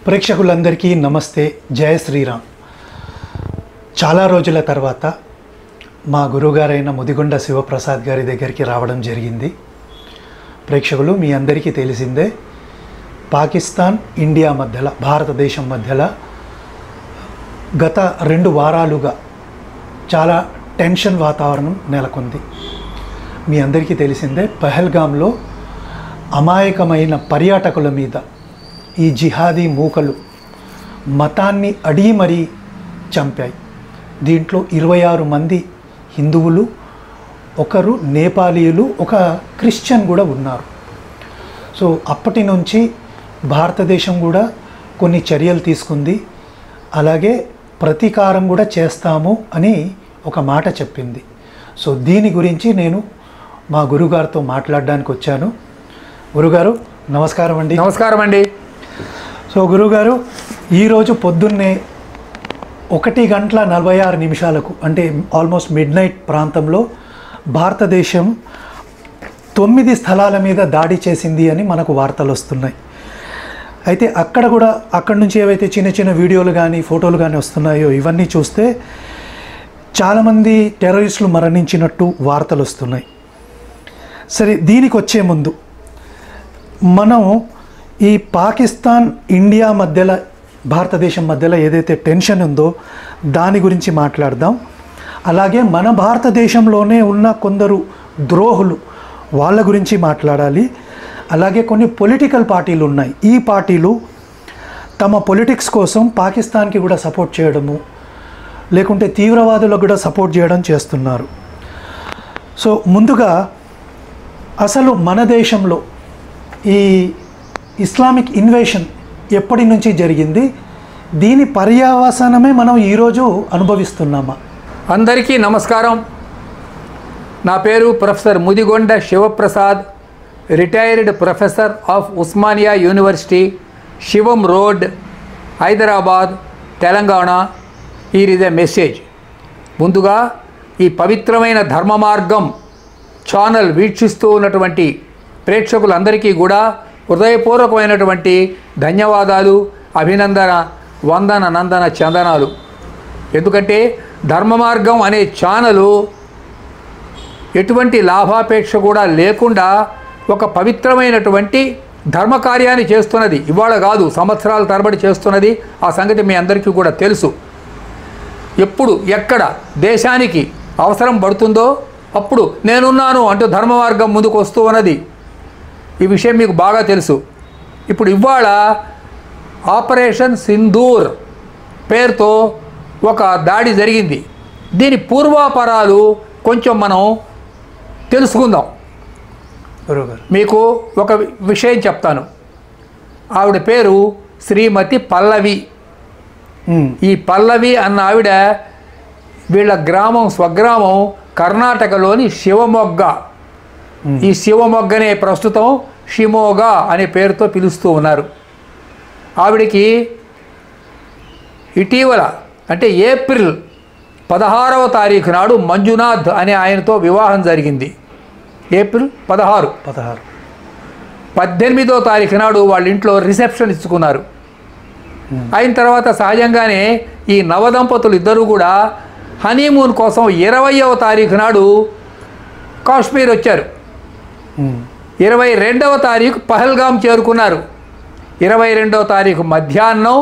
ప్రేక్షకులందరికీ నమస్తే, జయ శ్రీరామ్. చాలా రోజుల తర్వాత మా గురువుగారైన ముదిగొండ శివప్రసాద్ గారి దగ్గరికి రావడం జరిగింది. ప్రేక్షకులు, మీ అందరికీ తెలిసిందే, పాకిస్తాన్ ఇండియా మధ్యలో, భారతదేశం మధ్యలో గత 2 వారాలుగా చాలా టెన్షన్ వాతావరణం నెలకొంది. మీ అందరికీ తెలిసిందే, పహల్గామ్లో అమాయకమైన పర్యాటకుల మీద ఈ జిహాదీ మూకలు మతాన్ని అడిగి మరీ చంపాయి. దీంట్లో 26 మంది హిందువులు, ఒకరు నేపాలీయులు, ఒక క్రిస్టియన్ కూడా ఉన్నారు. సో అప్పటి నుంచి భారతదేశం కూడా కొన్ని చర్యలు తీసుకుంది. అలాగే ప్రతీకారం కూడా చేస్తాము అని ఒక మాట చెప్పింది. సో దీని గురించి నేను మా గురుగారితో మాట్లాడడానికి వచ్చాను. గురుగారు నమస్కారం అండి. నమస్కారం అండి. సో గురుగారు, ఈరోజు పొద్దున్నే 1:46 అంటే ఆల్మోస్ట్ మిడ్ నైట్ ప్రాంతంలో భారతదేశం 9 స్థలాల మీద దాడి చేసింది అని మనకు వార్తలు వస్తున్నాయి. అయితే అక్కడి నుంచి ఏవైతే చిన్న చిన్న వీడియోలు కానీ ఫోటోలు కానీ వస్తున్నాయో ఇవన్నీ చూస్తే చాలామంది టెర్రరిస్టులు మరణించినట్టు వార్తలు వస్తున్నాయి. సరే, దీనికి వచ్చే ముందు మనం ఈ పాకిస్తాన్ ఇండియా మధ్యలో, భారతదేశం మధ్యలో ఏదైతే టెన్షన్ ఉందో దాని గురించి మాట్లాడదాం. అలాగే మన భారతదేశంలోనే ఉన్న కొందరు ద్రోహులు, వాళ్ళ గురించి మాట్లాడాలి. అలాగే కొన్ని పొలిటికల్ పార్టీలు ఉన్నాయి. ఈ పార్టీలు తమ పొలిటిక్స్ కోసం పాకిస్తాన్కి కూడా సపోర్ట్ చేయడము, లేకుంటే తీవ్రవాదులకు కూడా సపోర్ట్ చేయడం చేస్తున్నారు. సో ముందుగా అసలు మన దేశంలో ఈ ఇస్లామిక్ ఇన్వేషన్ ఎప్పటి నుంచి జరిగింది, దీని పర్యవసానమే మనం ఈరోజు అనుభవిస్తున్నామా? అందరికీ నమస్కారం. నా పేరు professor Mudigonda Sivaprasad, retired professor of Osmania university, Shivam road, Hyderabad, Telangana. Here is a message. ముందుగా ఈ పవిత్రమైన ధర్మ మార్గం ఛానల్ వీక్షిస్తూ ఉన్నటువంటి ప్రేక్షకులందరికీ కూడా హృదయపూర్వకమైనటువంటి ధన్యవాదాలు, అభినందన, వందన, నందన, చందనాలు. ఎందుకంటే ధర్మ మార్గం అనే ఛానలు ఎటువంటి లాభాపేక్ష కూడా లేకుండా ఒక పవిత్రమైనటువంటి ధర్మకార్యాన్ని చేస్తున్నది. ఇవాళ కాదు, సంవత్సరాల తరబడి చేస్తున్నది. ఆ సంగతి మీ అందరికీ కూడా తెలుసు. ఎప్పుడు ఎక్కడ దేశానికి అవసరం పడుతుందో అప్పుడు నేనున్నాను అంటూ ధర్మ మార్గం ముందుకు వస్తూ ఉన్నది. ఈ విషయం మీకు బాగా తెలుసు. ఇప్పుడు ఇవాళ ఆపరేషన్ సింధూర్ పేరుతో ఒక దాడి జరిగింది. దీని పూర్వాపరాలు కొంచెం మనం తెలుసుకుందాం. మీకు ఒక విషయం చెప్తాను. ఆవిడ పేరు శ్రీమతి పల్లవి. ఈ పల్లవి అన్న ఆవిడ, వీళ్ళ గ్రామం, స్వగ్రామం కర్ణాటకలోని శివమొగ్గ. ఈ శివమొగ్గనే ప్రస్తుతం షిమోగా అనే పేరుతో పిలుస్తూ ఉన్నారు. ఆవిడికి ఇటీవల అంటే ఏప్రిల్ 16వ తారీఖు నాడు మంజునాథ్ అనే ఆయనతో వివాహం జరిగింది. ఏప్రిల్ 16. 18వ తారీఖు నాడు వాళ్ళ ఇంట్లో రిసెప్షన్ ఇచ్చుకున్నారు. అయిన తర్వాత సహజంగానే ఈ నవదంపతులు ఇద్దరు కూడా హనీమూన్ కోసం 20వ తారీఖు నాడు కాశ్మీర్ వచ్చారు. 22వ తారీఖు పహల్గామ్ చేరుకున్నారు. 22వ తారీఖు మధ్యాహ్నం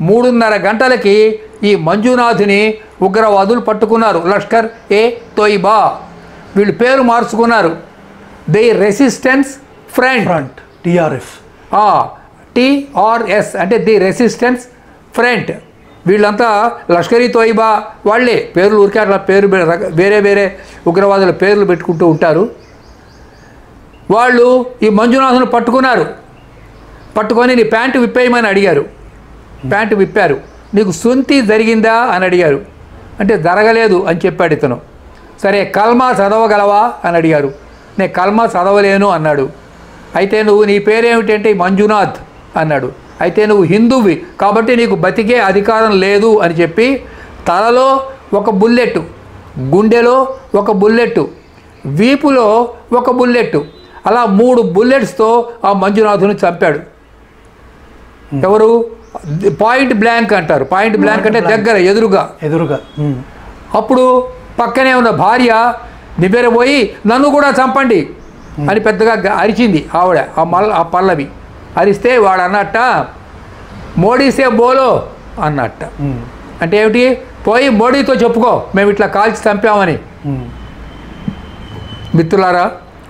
3:30 గంటలకి ఈ మంజునాథుని ఉగ్రవాదులు పట్టుకున్నారు. లష్కర్ ఏ తోయిబా, వీళ్ళు పేరు మార్చుకున్నారు. ది రెసిస్టెన్స్ ఫ్రంట్, టిఆర్ఎస్ అంటే ది రెసిస్టెన్స్ ఫ్రంట్. వీళ్ళంతా లష్కరీ తోయిబా వాళ్ళే. పేర్లు ఊరికే అట్లా వేరే వేరే ఉగ్రవాదుల పేర్లు పెట్టుకుంటూ ఉంటారు. వాళ్ళు ఈ మంజునాథును పట్టుకున్నారు. పట్టుకొని నీ ప్యాంటు విప్పేయమని అడిగారు. ప్యాంటు విప్పారు. నీకు సుంతి జరిగిందా అని అడిగారు. అంటే జరగలేదు అని చెప్పాడు ఇతను. సరే, కల్మా చదవగలవా అని అడిగారు. నేను కల్మా చదవలేను అన్నాడు. అయితే నీ పేరేమిటంటే మంజునాథ్ అన్నాడు. అయితే నువ్వు హిందువి కాబట్టి నీకు బతికే అధికారం లేదు అని చెప్పి తలలో ఒక బుల్లెట్, గుండెలో ఒక బుల్లెట్, వీపులో ఒక బుల్లెట్, అలా 3 బుల్లెట్స్తో ఆ మంజునాథుని చంపాడు. ఎవరు? పాయింట్ బ్లాంక్ అంటారు. పాయింట్ బ్లాంక్ అంటే దగ్గర, ఎదురుగా. అప్పుడు పక్కనే ఉన్న భార్య నిబెరబోయి నన్ను కూడా చంపండి అని పెద్దగా అరిచింది ఆవిడ. ఆ పల్లవి అరిస్తే వాడు అన్నట్ట మోడీసే బోలో అన్నట్ట. అంటే ఏమిటి? పోయి మోడీతో చెప్పుకో మేము ఇట్లా కాల్చి చంపామని. మిత్రులారా,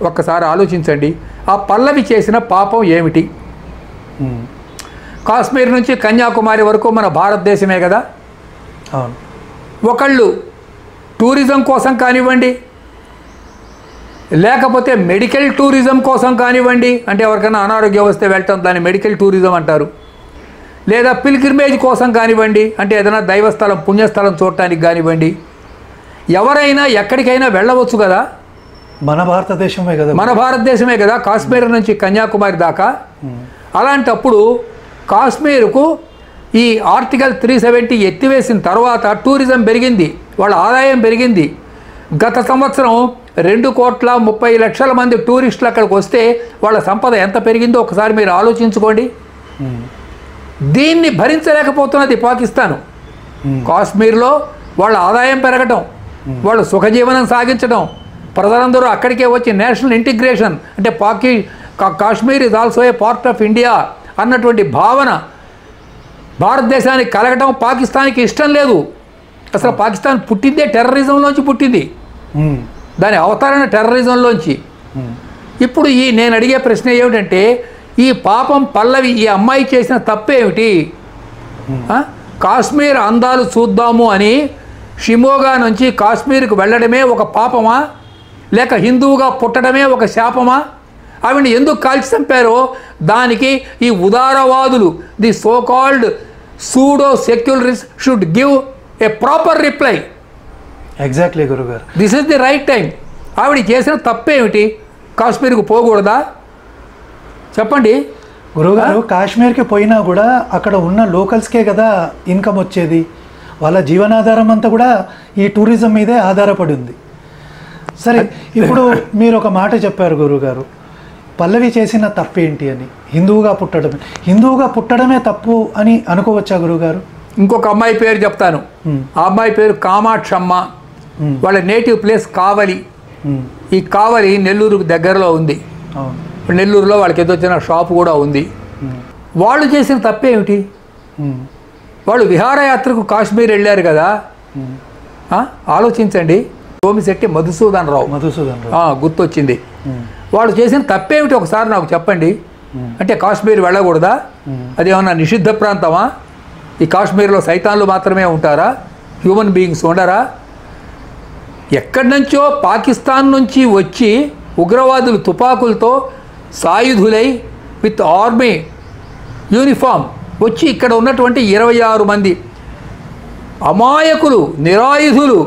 ఒక్కసారి ఆలోచించండి, ఆ పల్లవి చేసిన పాపం ఏమిటి? కాశ్మీర్ నుంచి కన్యాకుమారి వరకు మన భారతదేశమే కదా. ఒకళ్ళు టూరిజం కోసం కానివ్వండి, లేకపోతే మెడికల్ టూరిజం కోసం కానివ్వండి, అంటే ఎవరికైనా అనారోగ్యం వస్తే వెళ్ళటం, దాన్ని మెడికల్ టూరిజం అంటారు. లేదా పిల్గ్రిమేజ్ కోసం కానివ్వండి, అంటే ఏదైనా దైవస్థలం పుణ్యస్థలం చూడటానికి కానివ్వండి, ఎవరైనా ఎక్కడికైనా వెళ్ళవచ్చు కదా. మన భారతదేశమే కదా కాశ్మీర్ నుంచి కన్యాకుమారి దాకా. అలాంటప్పుడు కాశ్మీర్కు ఈ ఆర్టికల్ 370 ఎత్తివేసిన తర్వాత టూరిజం పెరిగింది, వాళ్ళ ఆదాయం పెరిగింది. గత సంవత్సరం 2,30,00,000 మంది టూరిస్టులు అక్కడికి వస్తే వాళ్ళ సంపద ఎంత పెరిగిందో ఒకసారి మీరు ఆలోచించుకోండి. దీన్ని భరించలేకపోతున్నది పాకిస్తాను. కాశ్మీర్లో వాళ్ళ ఆదాయం పెరగటం, వాళ్ళు సుఖజీవనం సాగించడం, ప్రజలందరూ అక్కడికే వచ్చి నేషనల్ ఇంటిగ్రేషన్ అంటే Kashmir is also a part of India అన్నటువంటి భావన భారతదేశానికి కలగటం పాకిస్తాన్కి ఇష్టం లేదు. అసలు పాకిస్తాన్ పుట్టిందే టెర్రరిజంలోంచి పుట్టింది, దాని అవతరణ టెర్రరిజంలోంచి. ఇప్పుడు నేను అడిగే ప్రశ్న ఏమిటంటే, ఈ పాపం పల్లవి ఈ అమ్మాయి చేసిన తప్పేమిటి? కాశ్మీర్ అందాలు చూద్దాము అని షిమోగా నుంచి కాశ్మీర్కి వెళ్ళడమే ఒక పాపమా, లేక హిందువుగా పుట్టడమే ఒక శాపమా? ఆవిడని ఎందుకు కాల్చి చంపారో దానికి ఈ ఉదారవాదులు, the so called pseudo secularist should give a proper reply. Exactly గురుగారు, this is the right time. ఆవిడ చేసిన తప్పేమిటి? కాశ్మీర్కు పోకూడదా? చెప్పండి గురుగారు. కాశ్మీర్కి పోయినా కూడా అక్కడ ఉన్న లోకల్స్కే కదా ఇన్కమ్ వచ్చేది, వాళ్ళ జీవనాధారం అంతా కూడా ఈ టూరిజం మీదే ఆధారపడి ఉంది. సరే, ఇప్పుడు మీరు ఒక మాట చెప్పారు గురుగారు, పల్లవి చేసిన తప్పేంటి అని. హిందువుగా పుట్టడమే తప్పు అని అనుకోవచ్చా గురుగారు? ఇంకొక అమ్మాయి పేరు చెప్తాను. ఆ అమ్మాయి పేరు కామాక్షమ్మ. వాళ్ళ నేటివ్ ప్లేస్ కావలి. ఈ కావలి నెల్లూరుకు దగ్గరలో ఉంది. నెల్లూరులో వాళ్ళకి ఏదో చిన్న షాపు కూడా ఉంది. వాళ్ళు చేసిన తప్పేమిటి? వాళ్ళు విహారయాత్రకు కాశ్మీర్ వెళ్ళారు కదా. ఆలోచించండి. సోమిశెట్టి మధుసూదన్ రావు గుర్తొచ్చింది. వాళ్ళు చేసిన తప్పేమిటి ఒకసారి నాకు చెప్పండి. అంటే కాశ్మీర్ వెళ్ళకూడదా? అదేమన్నా నిషిద్ధ ప్రాంతమా? ఈ కాశ్మీర్లో సైతాన్లు మాత్రమే ఉంటారా? హ్యూమన్ బీయింగ్స్ ఉండరా? ఎక్కడి నుంచో పాకిస్తాన్ నుంచి వచ్చి ఉగ్రవాదులు తుపాకులతో సాయుధులై విత్ ఆర్మీ యూనిఫామ్ వచ్చి ఇక్కడ ఉన్నటువంటి 26 మంది అమాయకులు, నిరాయుధులు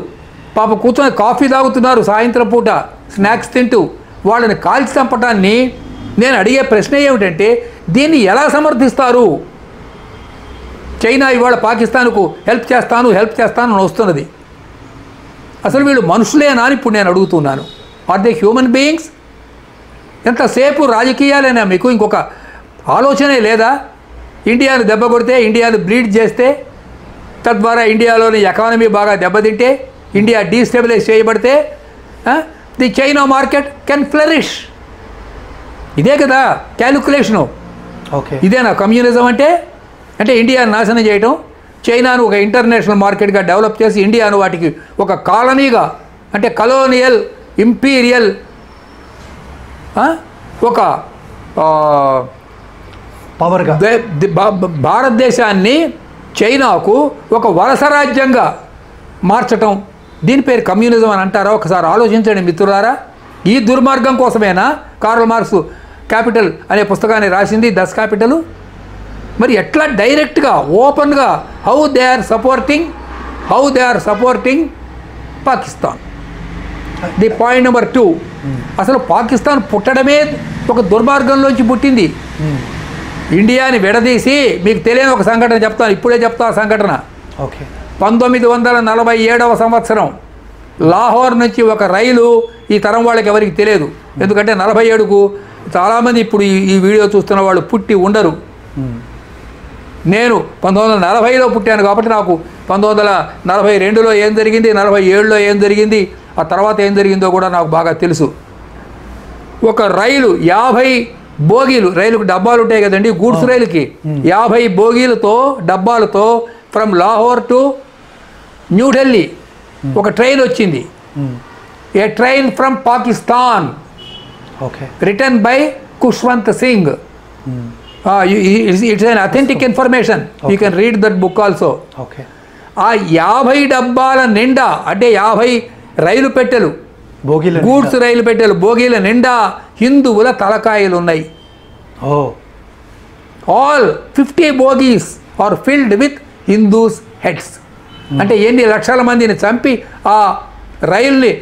పాప కూర్చొని కాఫీ తాగుతున్నారు సాయంత్రం పూట, స్నాక్స్ తింటూ. వాళ్ళని కాల్చి చంపటాన్ని నేను అడిగే ప్రశ్న ఏమిటంటే, దీన్ని ఎలా సమర్థిస్తారు? చైనా ఇవాళ పాకిస్తాన్కు హెల్ప్ చేస్తాను అని వస్తున్నది. అసలు వీళ్ళు మనుషులేనా అని ఇప్పుడు నేను అడుగుతున్నాను. Are they human beings? ఎంతసేపు రాజకీయాలైనా మీకు ఇంకొక ఆలోచనే లేదా? ఇండియాను దెబ్బ కొడితే, ఇండియాను బ్లీడ్ చేస్తే, తద్వారా ఇండియాలోని ఎకానమీ బాగా దెబ్బతింటే, ఇండియా డీస్టెబిలైజ్ చేయబడితే the China market can flourish. ఇదే కదా క్యాలిక్యులేషను. ఇదేనా కమ్యూనిజం అంటే? అంటే ఇండియాను నాశనం చేయటం, చైనాను ఒక ఇంటర్నేషనల్ మార్కెట్గా డెవలప్ చేసి ఇండియాను వాటికి ఒక కాలనీగా, అంటే కలోనియల్ ఇంపీరియల్ ఒక పవర్గా భారతదేశాన్ని చైనాకు ఒక వలస రాజ్యంగా మార్చటం, దీని పేరు కమ్యూనిజం అని అంటారా? ఒకసారి ఆలోచించండి మిత్రులారా. ఈ దుర్మార్గం కోసమేనా కార్ల్ మార్క్స్ క్యాపిటల్ అనే పుస్తకాన్ని రాసింది, దస్ క్యాపిటల్? మరి ఎట్లా డైరెక్ట్గా ఓపెన్గా how they are supporting Pakistan. The point number 2, అసలు పాకిస్తాన్ పుట్టడమే ఒక దుర్మార్గంలోంచి పుట్టింది. ఇండియాని విడదీసి, మీకు తెలియని ఒక సంఘటన చెప్తాను, ఇప్పుడే చెప్తా ఆ సంఘటన. 1947వ సంవత్సరం లాహోర్ నుంచి ఒక రైలు, ఈ తరం వాళ్ళకి ఎవరికి తెలియదు, ఎందుకంటే 47కు చాలామంది ఇప్పుడు ఈ వీడియో చూస్తున్న వాళ్ళు పుట్టి ఉండరు. నేను 1940లో పుట్టాను కాబట్టి నాకు 1942లో ఏం జరిగింది, 47లో ఏం జరిగింది, ఆ తర్వాత ఏం జరిగిందో కూడా నాకు బాగా తెలుసు. ఒక రైలు 50 బోగీలు, రైలుకు డబ్బాలు ఉంటాయి కదండి, goods రైలుకి 50 బోగీలతో డబ్బాలతో from Lahore to New Delhi ఒక ట్రైన్ వచ్చింది. ఏ train from Pakistan, written by Khushwant Singh. It's an authentic information, you can read that book also. ఆ 50 డబ్బాల నిండా, అంటే 50 రైలు పెట్టెలు, గూడ్స్ రైలు పెట్టెలు, బోగీల నిండా హిందువుల తలకాయలు ఉన్నాయి. All 50 bogies are filled with Hindus heads. అంటే ఎన్ని లక్షల మందిని చంపి ఆ రైల్ని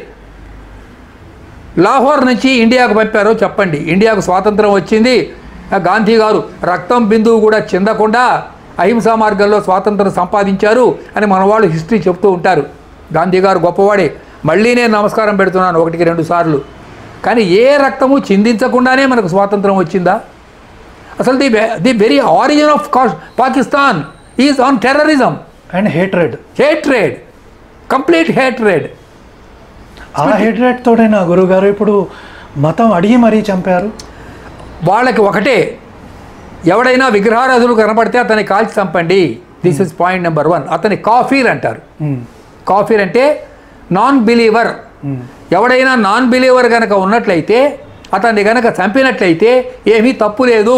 లాహోర్ నుంచి ఇండియాకు పంపారో చెప్పండి. ఇండియాకు స్వాతంత్రం వచ్చింది, గాంధీ గారు రక్తం బిందువు కూడా చెందకుండా అహింసా మార్గంలో స్వాతంత్రం సంపాదించారు అని మన వాళ్ళు హిస్టరీ చెప్తూ ఉంటారు. గాంధీ గారు గొప్పవాడే, మళ్ళీ నేను నమస్కారం పెడుతున్నాను 1-2 సార్లు. కానీ ఏ రక్తము చిందించకుండానే మనకు స్వాతంత్రం వచ్చిందా? అసలు the very origin of Pakistan is on terrorism and hatred, complete hatred. ఆ హేట్రెడ్ తోడైనా గురుగారు ఇప్పుడు మతం అడిగి మరీ చంపారు. వాళ్ళకి ఒకటే, ఎవడైనా విగ్రహారాధులు కనపడితే అతన్ని కాల్చి చంపండి. This is point number 1. అతని కాఫీర్ అంటారు. కాఫీర్ అంటే నాన్ బిలీవర్. ఎవడైనా నాన్ బిలీవర్ కనుక ఉన్నట్లయితే, అతన్ని కనుక చంపినట్లయితే ఏమీ తప్పు లేదు.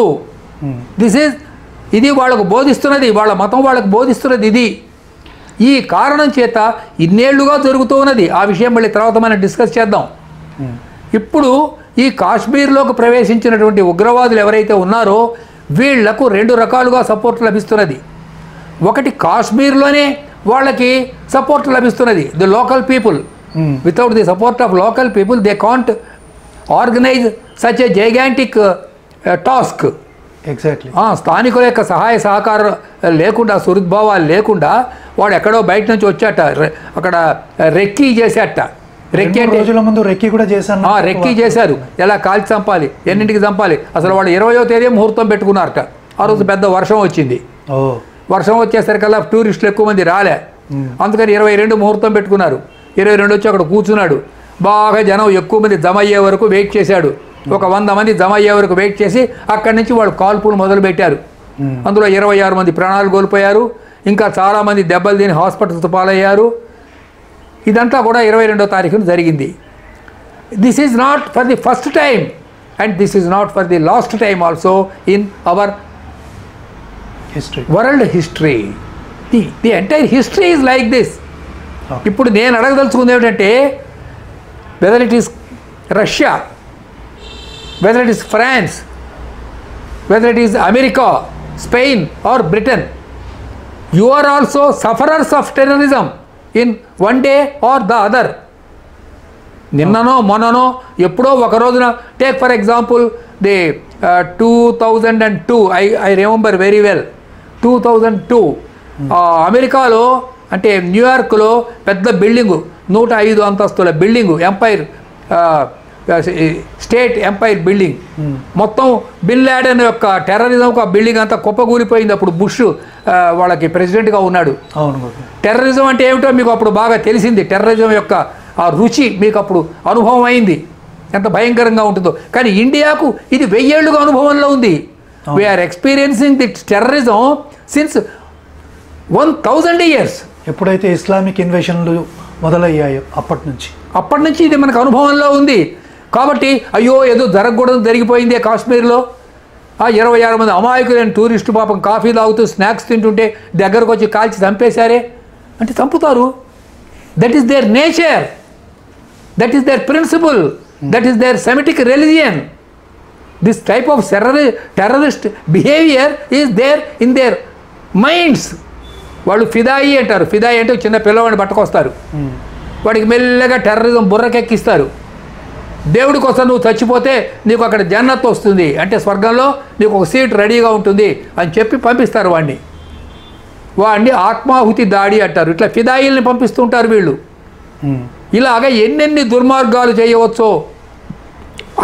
ఇది వాళ్ళకు బోధిస్తున్నది, వాళ్ళ మతం వాళ్ళకు బోధిస్తున్నది ఇది. ఈ కారణం చేత ఇన్నేళ్లుగా జరుగుతూ ఉన్నది. ఆ విషయం మళ్ళీ తర్వాత మనం డిస్కస్ చేద్దాం. ఇప్పుడు ఈ కాశ్మీర్లోకి ప్రవేశించినటువంటి ఉగ్రవాదులు ఎవరైతే ఉన్నారో వీళ్లకు 2 రకాలుగా సపోర్ట్ లభిస్తున్నది. ఒకటి, కాశ్మీర్లోనే వాళ్ళకి సపోర్ట్ లభిస్తున్నది. The local people, without the support of local people they can't organise such a gigantic task. Exactly. స్థానికుల యొక్క సహాయ సహకారం లేకుండా, సుహృద్భావాలు లేకుండా వాడు ఎక్కడో బయట నుంచి వచ్చాట, అక్కడ రెక్కీ చేసేట. రెక్కీ అంటే రోజుల ముందు రెక్కీ కూడా చేశాను. రెక్కీ చేశారు, ఎలా కాల్చి చంపాలి, ఎన్నింటికి చంపాలి. అసలు వాళ్ళు 20వ తేదీ ముహూర్తం పెట్టుకున్నారట. ఆ రోజు పెద్ద వర్షం వచ్చింది. వర్షం వచ్చేసరికల్లా టూరిస్టులు ఎక్కువ మంది రాలే, అందుకని 22 ముహూర్తం పెట్టుకున్నారు. 22 వచ్చి అక్కడ కూర్చున్నాడు. బాగా జనం ఎక్కువ మంది జమ అయ్యే వరకు వెయిట్ చేశాడు. ఒక 100 మంది జమ అయ్యే వరకు వెయిట్ చేసి అక్కడి నుంచి వాళ్ళు కాల్పులు మొదలుపెట్టారు. అందులో 26 మంది ప్రాణాలు కోల్పోయారు, ఇంకా చాలామంది దెబ్బలు తిని హాస్పిటల్స్ పాలయ్యారు. ఇదంతా కూడా 22వ తారీఖున జరిగింది. This is not for the first time and this is not for the last time also in our world history. The entire history is like this. ఇప్పుడు నేను అడగదలుచుకుంది ఏమిటంటే, whether it is Russia, whether it is France, whether it is America, Spain or Britain, you are also sufferers of terrorism in one day or the other. నిన్ననో మొన్ననో ఎప్పుడో ఒక రోజున, take for example the 2002, I remember very well, 2002 అమెరికాలో అంటే న్యూయార్క్లో పెద్ద building, 105 అంతస్తుల building, Empire State Empire building, మొత్తం బిన్ లాడెన్ యొక్క టెర్రరిజంకు ఆ బిల్డింగ్ అంతా కుప్పకూలిపోయింది. అప్పుడు బుష్ వాళ్ళకి ప్రెసిడెంట్గా ఉన్నాడు. టెర్రరిజం అంటే ఏమిటో మీకు అప్పుడు బాగా తెలిసింది. టెర్రరిజం యొక్క ఆ రుచి మీకు అప్పుడు అనుభవం అయింది, ఎంత భయంకరంగా ఉంటుందో. కానీ ఇండియాకు ఇది 1000 ఏళ్లుగా అనుభవంలో ఉంది. We are experiencing the terrorism since 1000 years. ఎప్పుడైతే ఇస్లామిక్ ఇన్వేషన్లు మొదలయ్యాయో అప్పటి నుంచి ఇది మనకు అనుభవంలో ఉంది. కాబట్టి అయ్యో ఏదో జరగకూడదు జరిగిపోయిందే కాశ్మీర్లో. 26 మంది అమాయకులైన టూరిస్టు పాపం కాఫీ తాగుతూ స్నాక్స్ తింటుంటే దగ్గరకు వచ్చి కాల్చి చంపేశారే అంటే చంపుతారు. That is their nature, that is their principle, that is their Semitic religion. This type of terrorist behaviour is there in their minds. వాళ్ళు ఫిదాయి అంటారు. ఫిదాయి అంటే చిన్న పిల్లవాడిని పట్టుకొస్తారు, వాడికి మెల్లగా టెర్రరిజం బుర్రకెక్కిస్తారు. దేవుడి కోసం నువ్వు చచ్చిపోతే నీకు అక్కడ జన్నత్ వస్తుంది, అంటే స్వర్గంలో నీకు ఒక సీట్ రెడీగా ఉంటుంది అని చెప్పి పంపిస్తారు వాడిని ఆత్మాహుతి దాడి అంటారు. ఇట్లా ఫిదాయిల్ని పంపిస్తుంటారు వీళ్ళు. ఇలాగ ఎన్నెన్ని దుర్మార్గాలు చేయవచ్చో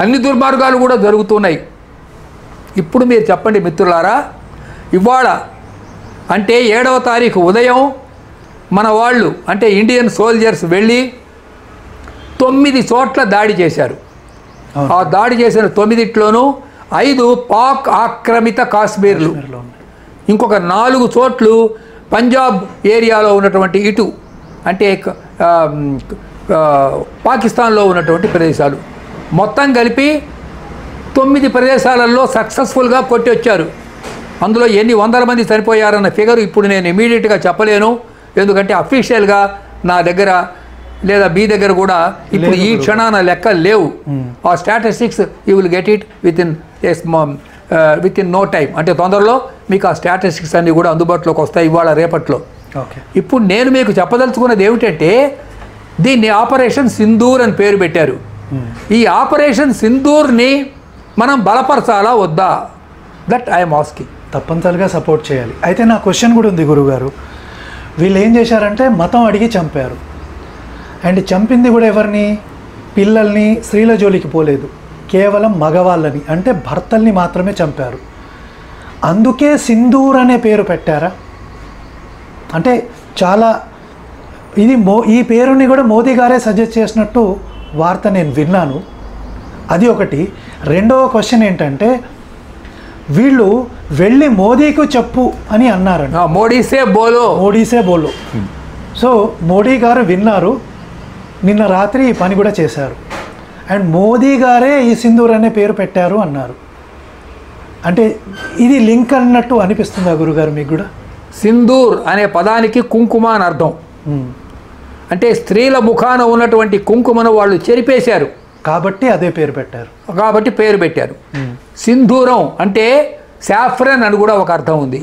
అన్ని దుర్మార్గాలు కూడా జరుగుతున్నాయి. ఇప్పుడు మీరు చెప్పండి మిత్రులారా, ఇవాళ అంటే 7వ తారీఖు ఉదయం మన వాళ్ళు అంటే ఇండియన్ సోల్జర్స్ వెళ్ళి 9 చోట్ల దాడి చేశారు. ఆ దాడి చేసిన 9 5 పాక్ ఆక్రమిత కాశ్మీర్లు, ఇంకొక 4 చోట్లు పంజాబ్ ఏరియాలో ఉన్నటువంటి ఇటు అంటే పాకిస్తాన్లో ఉన్నటువంటి ప్రదేశాలు. మొత్తం కలిపి 9 ప్రదేశాలలో సక్సెస్ఫుల్గా కొట్టి వచ్చారు. అందులో ఎన్ని వందల మంది చనిపోయారన్న ఫిగర్ ఇప్పుడు నేను ఇమీడియట్గా చెప్పలేను, ఎందుకంటే అఫీషియల్గా నా దగ్గర లేదా మీ దగ్గర కూడా ఇప్పుడు ఈ క్షణాన లెక్కలు లేవు. ఆ statistics you will get it within no time. అంటే తొందరలో మీకు ఆ స్టాటిస్టిక్స్ అన్నీ కూడా అందుబాటులోకి వస్తాయి ఇవాళ రేపట్లో. ఇప్పుడు నేను మీకు చెప్పదలుచుకున్నది ఏమిటంటే దీన్ని ఆపరేషన్ సింధూర్ అని పేరు పెట్టారు. ఈ ఆపరేషన్ సింధూర్ని మనం బలపరచాలా వద్దా? That I'm asking. తప్పనిసరిగా సపోర్ట్ చేయాలి. అయితే నా క్వశ్చన్ కూడా ఉంది గురుగారు. వీళ్ళు ఏం చేశారంటే మతం అడిగి చంపారు. అండ్ చంపింది కూడా ఎవరిని? పిల్లల్ని, స్త్రీల జోలికి పోలేదు, కేవలం మగవాళ్ళని అంటే భర్తల్ని మాత్రమే చంపారు. అందుకే సింధూర్ అనే పేరు పెట్టారా? అంటే చాలా ఇది ఈ పేరుని కూడా మోదీ గారే సజెస్ట్ చేసినట్టు వార్త నేను విన్నాను. అది ఒకటి. రెండవ క్వశ్చన్ ఏంటంటే వీళ్ళు వెళ్ళి మోదీకి చెప్పు అని అన్నారంట. మోడీసే బోలో. సో మోడీ గారు విన్నారు, నిన్న రాత్రి ఈ పని కూడా చేశారు. అండ్ మోదీ గారే ఈ సింధూర్ అనే పేరు పెట్టారు అన్నారు. అంటే ఇది లింక్ అన్నట్టు అనిపిస్తుందా గురుగారు మీకు కూడా? సింధూర్ అనే పదానికి కుంకుమ అని అర్థం. అంటే స్త్రీల ముఖాన ఉన్నటువంటి కుంకుమను వాళ్ళు చెరిపేశారు కాబట్టి అదే పేరు పెట్టారు. సింధూరం అంటే సాఫ్రన్ అని కూడా ఒక అర్థం ఉంది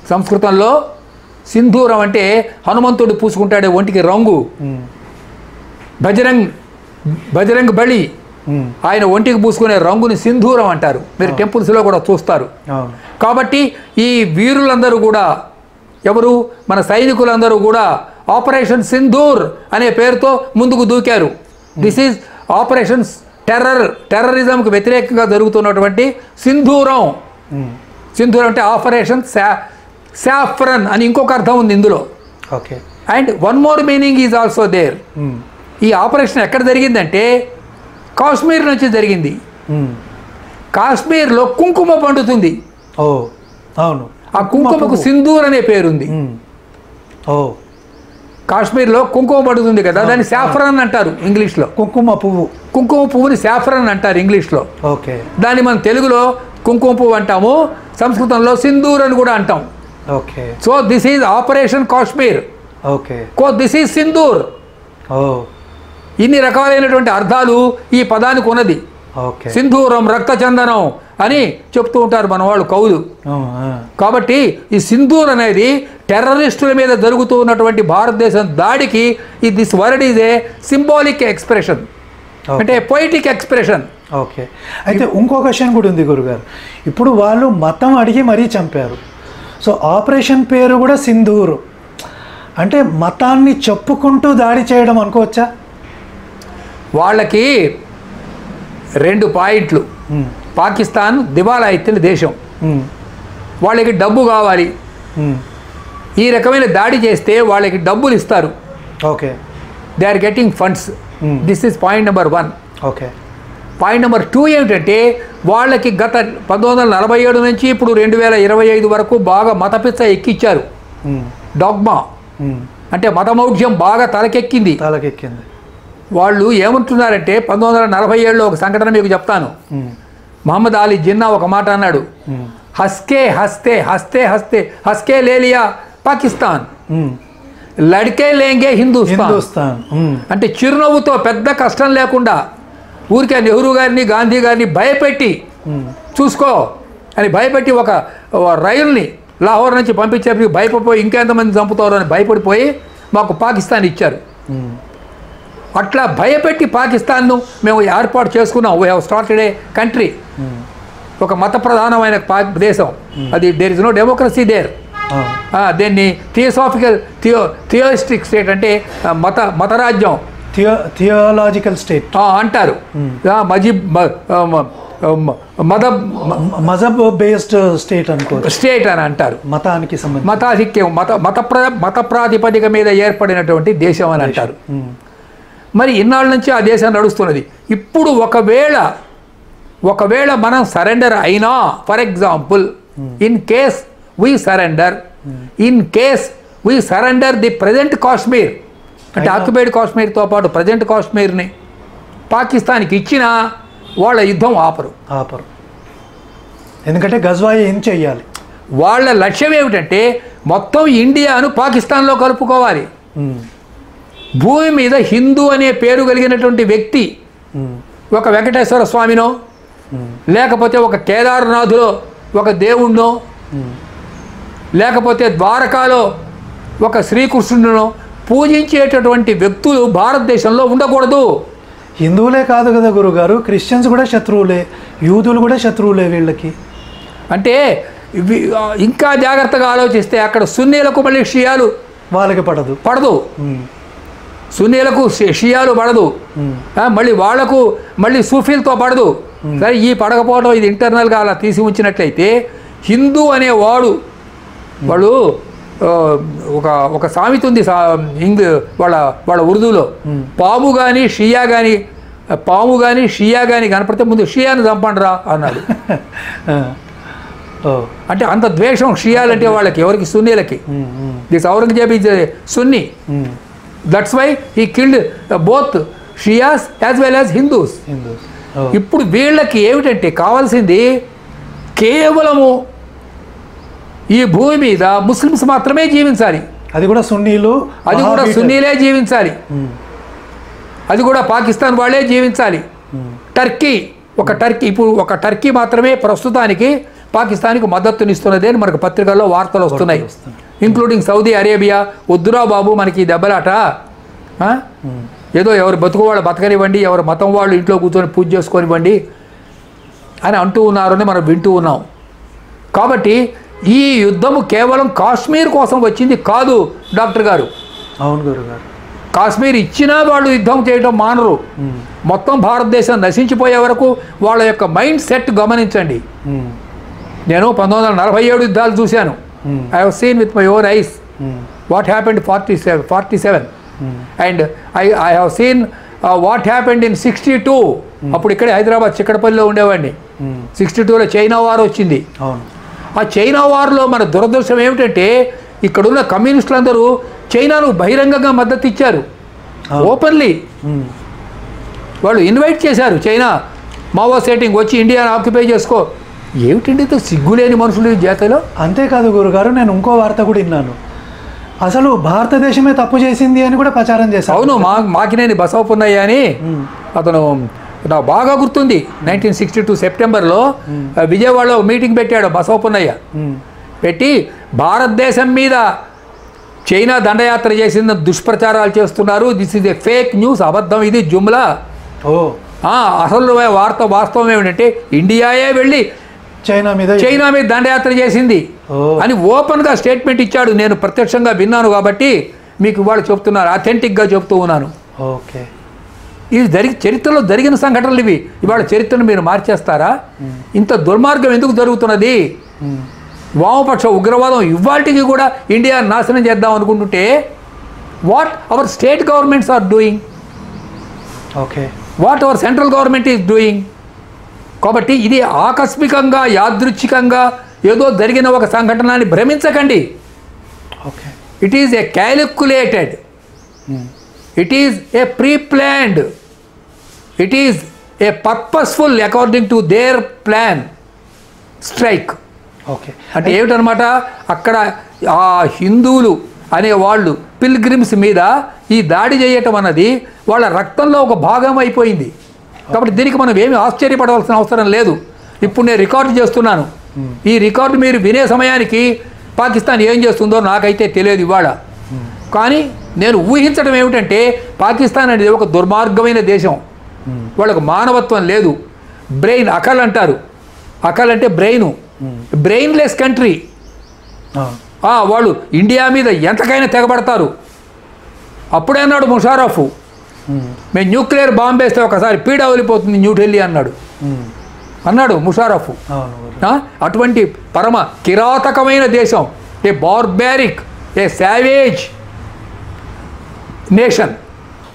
సంస్కృతంలో. సింధూరం అంటే హనుమంతుడు పూసుకుంటాడే ఒంటికి రంగు. బజరంగ్ బలి ఆయన ఒంటికి పూసుకునే రంగుని సింధూరం అంటారు. మీరు టెంపుల్స్లో కూడా చూస్తారు. కాబట్టి ఈ వీరులందరూ కూడా ఎవరు? మన సైనికులందరూ కూడా ఆపరేషన్ సింధూర్ అనే పేరుతో ముందుకు దూకారు. దిస్ ఈజ్ ఆపరేషన్ టెర్రరిజంకి వ్యతిరేకంగా జరుగుతున్నటువంటి సింధూరం. సింధూరం అంటే ఆపరేషన్ సాఫ్రన్ అని ఇంకొక అర్థం ఉంది ఇందులో. Okay. And one more meaning is also there. ఈ ఆపరేషన్ ఎక్కడ జరిగిందంటే కాశ్మీర్ నుంచి జరిగింది. కాశ్మీర్లో కుంకుమ పండుతుంది. అవును. ఆ కుంకుమకు సింధూర్ అనే పేరుంది. కాశ్మీర్లో కుంకుమ పడుతుంది కదా, దాన్ని సాఫ్రాన్ అంటారు ఇంగ్లీష్లో. కుంకుమ పువ్వుని సాఫ్రాన్ అంటారు ఇంగ్లీష్లో. ఓకే. దాన్ని మనం తెలుగులో కుంకుమ పువ్వు అంటాము, సంస్కృతంలో సింధూర్ అని కూడా అంటాం. Okay. So this is operation Kashmir. Okay. This is Sindoor. ఇన్ని రకాలైనటువంటి అర్థాలు ఈ పదానికి ఉన్నది. సింధూరం, రక్తచందనం అని చెప్తూ ఉంటారు మన వాళ్ళు కవులు. కాబట్టి ఈ సింధూర్ అనేది టెర్రరిస్టుల మీద జరుగుతూ ఉన్నటువంటి భారతదేశం దాడికి this word is a symbolic expression, అంటే పొయిటిక్ ఎక్స్ప్రెషన్. ఓకే. అయితే ఇంకో క్వశ్చన్ కూడా ఉంది గురుగారు. ఇప్పుడు వాళ్ళు మతం అడిగి మరీ చంపారు. సో ఆపరేషన్ పేరు కూడా సింధూర్ అంటే మతాన్ని చెప్పుకుంటూ దాడి చేయడం అనుకోవచ్చా? వాళ్ళకి 2 పాయింట్లు. పాకిస్తాన్ దివాలా ఎత్తిన దేశం, వాళ్ళకి డబ్బు కావాలి. ఈ రకమైన దాడి చేస్తే వాళ్ళకి డబ్బులు ఇస్తారు. Okay. They are getting funds. This is point number 1. Okay. Point number 2 ఏమిటంటే వాళ్ళకి గత 1947 నుంచి ఇప్పుడు 2025 వరకు బాగా మతపిచ్చ ఎక్కిచ్చారు. డాగ్మా అంటే మతమౌఢ్యం బాగా తలకెక్కింది. వాళ్ళు ఏమంటున్నారంటే 1947లో ఒక సంఘటన మీకు చెప్తాను. మహమ్మద్ అలీ జిన్నా ఒక మాట అన్నాడు, హస్కే హస్తే హస్తే హస్తే హస్కే లేలియా పాకిస్తాన్, లడ్కే లేంగే హిందూస్తాన్. అంటే చిరునవ్వుతో పెద్ద కష్టం లేకుండా ఊరికే నెహ్రూ గారిని గాంధీ గారిని భయపెట్టి చూసుకో అని భయపెట్టి ఒక రైలుని లాహోర్ నుంచి పంపించేప్పటికి భయపడిపోయి ఇంకెంతమంది చంపుతారు అని భయపడిపోయి మాకు పాకిస్తాన్ ఇచ్చారు. అట్లా భయపెట్టి పాకిస్తాన్ను మేము ఏర్పాటు చేసుకున్నాం. We have started a country, ఒక మత ప్రధానమైన దేశం. అది there is no democracy there. దీన్ని థియోయిస్టిక్ స్టేట్ అంటే మతరాజ్యం, థియోలాజికల్ స్టేట్ అంటారు. మజబ్ బేస్డ్ స్టేట్ అనుకోవచ్చు, స్టేట్ అని అంటారు. మతానికి సంబంధించి మతాధిక్యం మత ప్రాతిపదిక మీద ఏర్పడినటువంటి దేశం అని అంటారు. మరి ఇన్నాళ్ళ నుంచి ఆ దేశం నడుస్తున్నది. ఇప్పుడు ఒకవేళ మనం సరెండర్ అయినా, for example in case we surrender the present Kashmir, అంటే ఆక్యుపైడ్ కాశ్మీర్తో పాటు ప్రజెంట్ కాశ్మీర్ని పాకిస్తాన్కి ఇచ్చినా వాళ్ళ యుద్ధం ఆపరు. ఎందుకంటే గజ్వాయి ఏం చెయ్యాలి, వాళ్ళ లక్ష్యం ఏమిటంటే మొత్తం ఇండియాను పాకిస్తాన్లో కలుపుకోవాలి. భూమి మీద హిందూ అనే పేరు కలిగినటువంటి వ్యక్తి ఒక వెంకటేశ్వర స్వామినో లేకపోతే ఒక కేదార్నాథులో ఒక దేవుణ్ణో లేకపోతే ద్వారకాలో ఒక శ్రీకృష్ణుడినో పూజించేటటువంటి వ్యక్తులు భారతదేశంలో ఉండకూడదు. హిందువులే కాదు కదా గురుగారు, క్రిస్టియన్స్ కూడా శత్రువులే, యూదులు కూడా శత్రువులే వీళ్ళకి. అంటే ఇంకా జాగ్రత్తగా ఆలోచిస్తే అక్కడ సున్నీలకు మళ్ళీ షియాలు వాళ్ళకి పడదు, సున్నీలకు షియాలు పడదు, మళ్ళీ వాళ్లకు మళ్ళీ సూఫీలతో పడదు. సరే, ఈ పడకపోవడం ఇది ఇంటర్నల్గా అలా తీసి ఉంచినట్లయితే హిందూ అనేవాడు వాళ్ళు ఒక సామెత ఉంది వాళ్ళ ఉర్దూలో, పాము కానీ షియా కానీ కనపడితే ముందు షియాను చంపండిరా అన్నాడు. అంటే అంత ద్వేషం షియాలంటే వాళ్ళకి, ఎవరికి సున్నీలకి. This Aurangzeb is Sunni, that's why he killed both Shias as well as Hindus. ఇప్పుడు వీళ్ళకి ఏమిటంటే కావాల్సింది కేవలము ఈ భూమి మీద ముస్లిమ్స్ మాత్రమే జీవించాలి, అది కూడా సున్నీలే జీవించాలి, అది కూడా పాకిస్తాన్ వాళ్ళే జీవించాలి. టర్కీ ఇప్పుడు ఒక టర్కీ మాత్రమే ప్రస్తుతానికి పాకిస్తాన్కి మద్దతునిస్తున్నది అని మనకు పత్రికల్లో వార్తలు వస్తున్నాయి, ఇంక్లూడింగ్ సౌదీ అరేబియా. వద్దురా బాబు మనకి దెబ్బలాట, ఏదో ఎవరు బతుకు వాళ్ళు బతకనివ్వండి, ఎవరు మతం వాళ్ళు ఇంట్లో కూర్చొని పూజ చేసుకొనివ్వండి అని అంటూ ఉన్నారని మనం వింటూ ఉన్నాం. కాబట్టి ఈ యుద్ధము కేవలం కాశ్మీర్ కోసం వచ్చింది కాదు డాక్టర్ గారు. అవును గురుగారు, కాశ్మీర్ ఇచ్చినా వాళ్ళు యుద్ధం చేయడం మానరు. మొత్తం భారతదేశం నశించిపోయే వరకు వాళ్ళ యొక్క మైండ్ సెట్ గమనించండి. నేను 1947 యుద్ధాలు చూశాను. I have seen with my own eyes what happened 47 and I have seen what happened in 62. అప్పుడు ఇక్కడే హైదరాబాద్ చిక్కడపల్లిలో ఉండేవాడిని. 62లో చైనా వార్ వచ్చింది. ఆ చైనా వార్లో మన దురదృష్టం ఏమిటంటే ఇక్కడున్న కమ్యూనిస్టులందరూ చైనాను బహిరంగంగా మద్దతు ఇచ్చారు, ఓపెన్లీ. వాళ్ళు ఇన్వైట్ చేశారు, చైనా మావో సెట్టింగ్ వచ్చి ఇండియాను ఆక్యుపై చేసుకో. ఏమిటండి సిగ్గులేని మనుషులు ఈ జాతలో. అంతేకాదు గురుగారు, నేను ఇంకో వార్త కూడా విన్నాను, అసలు భారతదేశమే తప్పు చేసింది అని కూడా ప్రచారం చేశారు. అవును, మాకినేని బసవపున్నయ్య అని అతను నాకు బాగా గుర్తుంది. 1962 సెప్టెంబర్లో విజయవాడలో మీటింగ్ పెట్టాడు బసవపున్నయ్య. పెట్టి భారతదేశం మీద చైనా దండయాత్ర చేసిన దుష్ప్రచారాలు చేస్తున్నారు, this is a fake news, అబద్ధం, ఇది జుమ్లా. అసలు వాస్తవం ఏమిటంటే ఇండియాయే వెళ్ళి చైనా మీద దండయాత్ర చేసింది అని ఓపెన్గా స్టేట్మెంట్ ఇచ్చాడు. నేను ప్రత్యక్షంగా విన్నాను కాబట్టి మీకు ఇవాళ చెప్తున్నాను, అథెంటిక్గా చెప్తూ ఉన్నాను. ఓకే, ఇది చరిత్రలో జరిగిన సంఘటనలు ఇవి. ఇవాళ చరిత్రను మీరు మార్చేస్తారా? ఇంత దుర్మార్గం ఎందుకు జరుగుతున్నది? వామపక్ష ఉగ్రవాదం ఇవాళకి కూడా ఇండియా నాశనం చేద్దాం అనుకుంటుంటే what our state governments are doing, okay, what our central government is doing. కాబట్టి ఇది ఆకస్మికంగా యాదృచ్ఛికంగా ఏదో జరిగిన ఒక సంఘటనని భ్రమించకండి. Okay, it is a calculated, it is a pre planned, it is a purposeful according to their plan strike. Okay, అంటే ఏమిటనమాట, అక్కడ ఆ హిందువులు అనేవాళ్ళు పిల్గ్రిమ్స్ మీద ఈ దాడి చేయటం అన్నది వాళ్ళ రక్తంలో ఒక భాగం అయిపోయింది. కాబట్టి దీనికి మనం ఏమి ఆశ్చర్యపడవలసిన అవసరం లేదు. ఇప్పుడు నేను రికార్డు చేస్తున్నాను, ఈ రికార్డు మీరు వినే సమయానికి పాకిస్తాన్ ఏం చేస్తుందో నాకైతే తెలియదు ఇవాళ. కానీ నేను ఊహించడం ఏమిటంటే పాకిస్తాన్ అనేది ఒక దుర్మార్గమైన దేశం, వాళ్ళకు మానవత్వం లేదు. బ్రెయిన్ అకల్ అంటారు, అకల్ అంటే బ్రెయిన్, బ్రెయిన్లెస్ కంట్రీ. వాళ్ళు ఇండియా మీద ఎంతకైనా తెగబడతారు. అప్పుడే అన్నాడు ముషారఫ్, మేము న్యూక్లియర్ బాంబు వేస్తే ఒకసారి పీడ వదిలిపోతుంది న్యూఢిల్లీ అన్నాడు. అన్నాడు ముషారఫ్. అవును. అటువంటి పరమ కిరాతకమైన దేశం, ఏ బార్బారిక్, ఏ సావేజ్ నేషన్.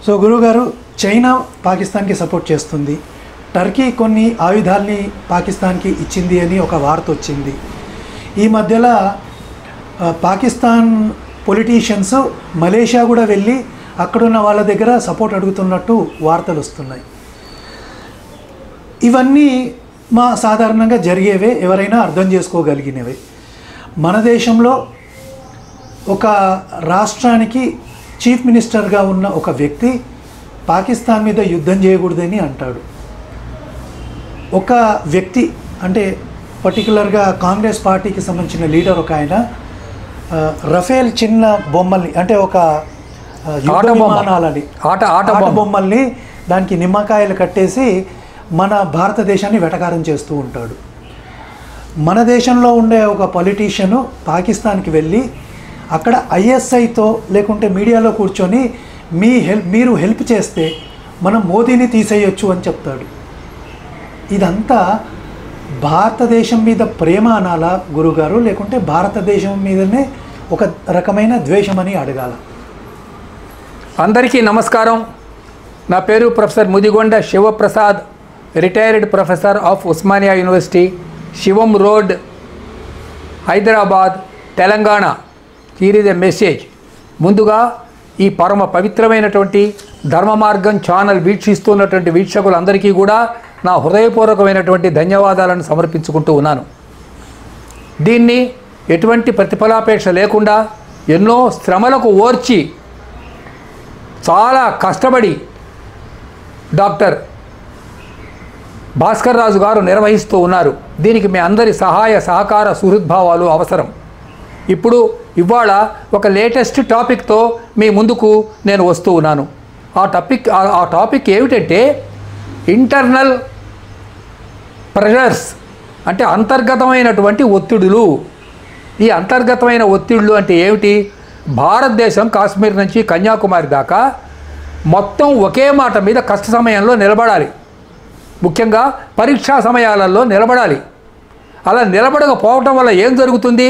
సో గురువుగారు, చైనా పాకిస్తాన్కి సపోర్ట్ చేస్తుంది, టర్కీ కొన్ని ఆయుధాల్ని పాకిస్తాన్కి ఇచ్చింది అని ఒక వార్త వచ్చింది. ఈ మధ్యలో పాకిస్తాన్ పొలిటీషియన్స్ మలేషియా కూడా వెళ్ళి అక్కడున్న వాళ్ళ దగ్గర సపోర్ట్ అడుగుతున్నట్టు వార్తలు వస్తున్నాయి. ఇవన్నీ సాధారణంగా జరిగేవే, ఎవరైనా అర్థం చేసుకోగలిగినవే. మన దేశంలో ఒక రాష్ట్రానికి చీఫ్ మినిస్టర్గా ఉన్న ఒక వ్యక్తి పాకిస్తాన్ మీద యుద్ధం చేయకూడదని అంటాడు. ఒక వ్యక్తి అంటే పర్టికులర్గా కాంగ్రెస్ పార్టీకి సంబంధించిన లీడర్ ఒక ఆయన రఫేల్ చిన్న బొమ్మల్ని అంటే ఒక యుద్ధ విమానాలని ఆట బొమ్మల్ని దానికి నిమ్మకాయలు కట్టేసి మన భారతదేశాన్ని వెటకారం చేస్తూ ఉంటాడు. మన దేశంలో ఉండే ఒక పొలిటీషియను పాకిస్తాన్కి వెళ్ళి అక్కడ ఐఎస్ఐతో లేకుంటే మీడియాలో కూర్చొని మీరు హెల్ప్ చేస్తే మనం మోదీని తీసేయొచ్చు అని చెప్తాడు. ఇదంతా భారతదేశం మీద ప్రేమ అనాలా గురుగారు, లేకుంటే భారతదేశం మీదనే ఒక రకమైన ద్వేషమని అడగాల? అందరికీ నమస్కారం. నా పేరు professor Mudigonda Sivaprasad, retired professor of Osmania university, Shivam road, Hyderabad, Telangana. Here is a message. ముందుగా ఈ పరమ పవిత్రమైనటువంటి ధర్మ మార్గం ఛానల్ వీక్షిస్తున్నటువంటి వీక్షకులందరికీ కూడా నా హృదయపూర్వకమైనటువంటి ధన్యవాదాలను సమర్పించుకుంటూ ఉన్నాను. దీన్ని ఎటువంటి ప్రతిఫలాపేక్ష లేకుండా ఎన్నో శ్రమలకు ఓర్చి చాలా కష్టపడి డాక్టర్ భాస్కర్ రాజు గారు నిర్వహిస్తూ ఉన్నారు. దీనికి మీ అందరి సహాయ సహకార సుహృద్భావాలు అవసరం. ఇవాళ ఒక లేటెస్ట్ టాపిక్తో మీ ముందుకు నేను వస్తూ ఉన్నాను. ఆ టాపిక్ ఏమిటంటే ఇంటర్నల్ ప్రెషర్స్, అంటే అంతర్గతమైనటువంటి ఒత్తిడులు. ఈ అంతర్గతమైన ఒత్తిడులు అంటే ఏమిటి? భారతదేశం కాశ్మీర్ నుంచి కన్యాకుమారి దాకా మొత్తం ఒకే మాట మీద కష్ట సమయంలో నిలబడాలి. ముఖ్యంగా పరీక్షా సమయాలలో నిలబడాలి. అలా నిలబడకపోవటం వల్ల ఏం జరుగుతుంది?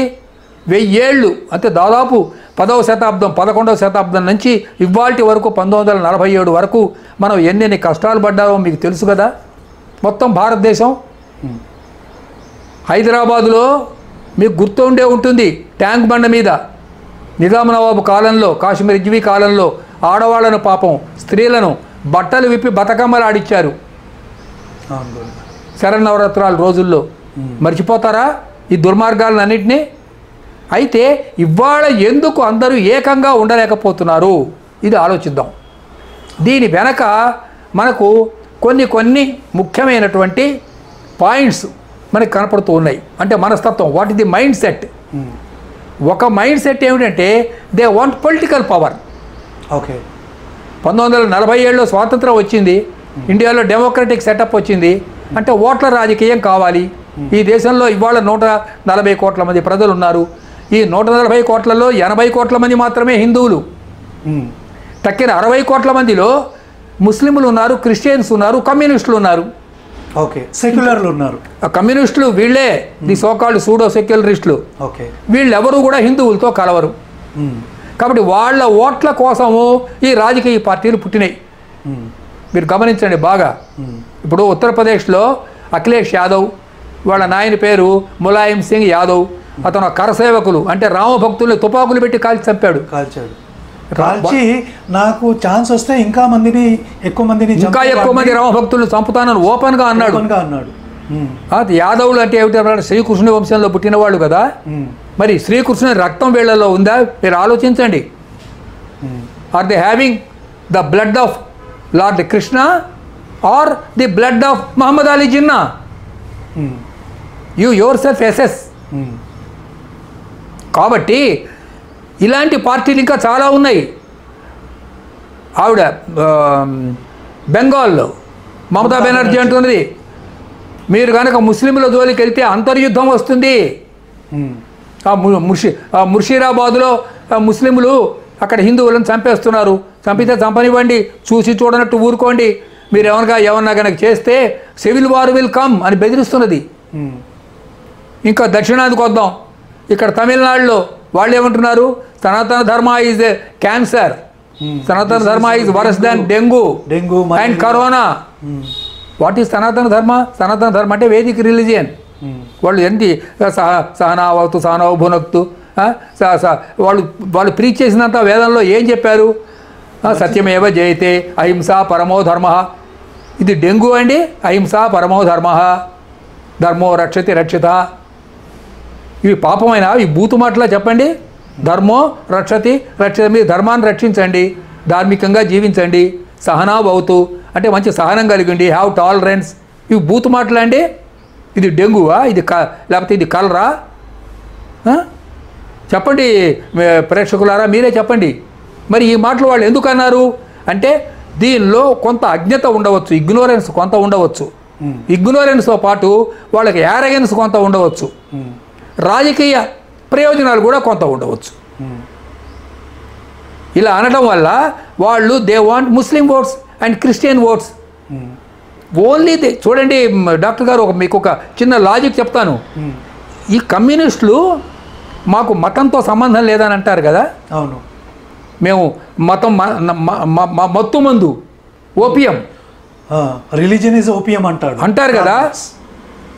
1000 ఏళ్ళు అంటే దాదాపు 10వ శతాబ్దం 11వ శతాబ్దం నుంచి ఇవాల్టి వరకు 1947 వరకు మనం ఎన్నెన్ని కష్టాలు పడ్డామో మీకు తెలుసు కదా. మొత్తం భారతదేశం హైదరాబాదులో మీకు గుర్తుండే ఉంటుంది, ట్యాంక్ బండ మీద నిజాం నవాబు కాలంలో, కాశ్మీర్ రిజ్వీ కాలంలో ఆడవాళ్లను, పాపం స్త్రీలను బట్టలు విప్పి బతుకమ్మలు ఆడిచ్చారు శరన్నవరాత్రాల రోజుల్లో. మర్చిపోతారా ఈ దుర్మార్గాలన్నింటినీ? అయితే ఇవాళ ఎందుకు అందరూ ఏకంగా ఉండలేకపోతున్నారు, ఇది ఆలోచిద్దాం. దీని వెనక మనకు కొన్ని ముఖ్యమైనటువంటి పాయింట్స్ మనకు కనపడుతూ ఉన్నాయి. అంటే మనస్తత్వం, what is the mind set. ఒక మైండ్ సెట్ ఏమిటంటే they want political power. Okay, 1947లో స్వాతంత్రం వచ్చింది, ఇండియాలో డెమోక్రటిక్ సెటప్ వచ్చింది. అంటే ఓట్ల రాజకీయం కావాలి. ఈ దేశంలో ఇవాళ 140 కోట్ల మంది ప్రజలు ఉన్నారు. ఈ 140 కోట్లలో 80 కోట్ల మంది మాత్రమే హిందువులు. తక్కిన 60 కోట్ల మందిలో ముస్లింలు ఉన్నారు, క్రిస్టియన్స్ ఉన్నారు, కమ్యూనిస్టులు ఉన్నారు. ఓకే, సెక్యులర్లు ఉన్నారు. కమ్యూనిస్టులు వీళ్ళే, ది సోకాల్డ్ సూడో సెక్యులరిస్టులు. ఓకే, వీళ్ళెవరూ కూడా హిందువులతో కలవరు. కాబట్టి వాళ్ళ ఓట్ల కోసము ఈ రాజకీయ పార్టీలు పుట్టినాయి. మీరు గమనించండి బాగా. ఇప్పుడు ఉత్తరప్రదేశ్లో అఖిలేష్ యాదవ్, వాళ్ళ నాయన పేరు ములాయం సింగ్ యాదవ్. అతను కరసేవకులు అంటే రామభక్తుల్ని తుపాకులు పెట్టి కాల్చాడు. కాల్చి నాకు ఛాన్స్ వస్తే ఇంకా ఎక్కువ మంది రామభక్తులను చంపుతానని ఓపెన్గా అన్నాడు. యాదవులు అంటే ఏమిటి? శ్రీకృష్ణుని వంశంలో పుట్టిన వాళ్ళు కదా. మరి శ్రీకృష్ణుని రక్తం వీళ్ళలో ఉందా? మీరు ఆలోచించండి. Are they having the blood of lord Krishna or the blood of Mohammed Ali Jinnah? You yourself assess. కాబట్టి ఇలాంటి పార్టీలు ఇంకా చాలా ఉన్నాయి. ఆవిడ బెంగాల్లో మమతా బెనర్జీ అంటున్నది, మీరు కనుక ముస్లింల జోలికి వెళ్తే అంతర్యుద్ధం వస్తుంది. ముర్షిరాబాద్లో ముస్లింలు అక్కడ హిందువులను చంపేస్తున్నారు. చంపితే చంపనివ్వండి, చూసి చూడనట్టు ఊరుకోండి. మీరు ఏమన్నా కనుక చేస్తే సివిల్ వార్ విల్ కమ్ అని బెదిరిస్తున్నది. ఇంకా దక్షిణాదికి వద్దాం. ఇక్కడ తమిళనాడులో వాళ్ళు ఏమంటున్నారు, సనాతన ధర్మ ఈజ్ ఏ క్యాన్సర్, సనాతన ధర్మ is verse than dengue and corona. What is సనాతన ధర్మ? సనాతన ధర్మ అంటే వేదిక్ రిలీజియన్. వాళ్ళు ఏంటి సహనావతు సహనవ భునక్తు, వాళ్ళు ప్రీచ్ చేసినంత వేదంలో ఏం చెప్పారు? సత్యమేవ జయతే, అహింస పరమో ధర్మ. ఇది డెంగ్యూ అండి. అహింస పరమో ధర్మ, ధర్మో రక్షతి రక్షిత. ఇవి పాపమైనా ఈ బూతు మాటలా చెప్పండి. ధర్మో రక్షతి రక్షిత. మీరు ధర్మాన్ని రక్షించండి, ధార్మికంగా జీవించండి. సహనావతు అంటే మంచి సహనం కలిగిండి, హ్యావ్ టాలరెన్స్. ఇవి బూతు మాటలా అండి? ఇది డెంగ్యూవా? ఇది లేకపోతే ఇది కలరా? చెప్పండి ప్రేక్షకులారా, మీరే చెప్పండి. మరి ఈ మాటలు వాళ్ళు ఎందుకు అన్నారు అంటే దీనిలో కొంత అజ్ఞత ఉండవచ్చు, ఇగ్నోరెన్స్ కొంత ఉండవచ్చు. ఇగ్నోరెన్స్తో పాటు వాళ్ళకి యారగెన్స్ కొంత ఉండవచ్చు, రాజకీయ ప్రయోజనాలు కూడా కొంత ఉండవచ్చు. ఇలా అనడం వల్ల వాళ్ళు they want Muslim oats and Christian oats only. చూడండి డాక్టర్ గారు, మీకు ఒక చిన్న లాజిక్ చెప్తాను. ఈ కమ్యూనిస్టులు మాకు మతంతో సంబంధం లేదని అంటారు కదా. అవును, మేము మతం మత్తు మందు, ఓపియం, రిలీజియన్ ఈజ్ ఓపియం అంటారు కదా.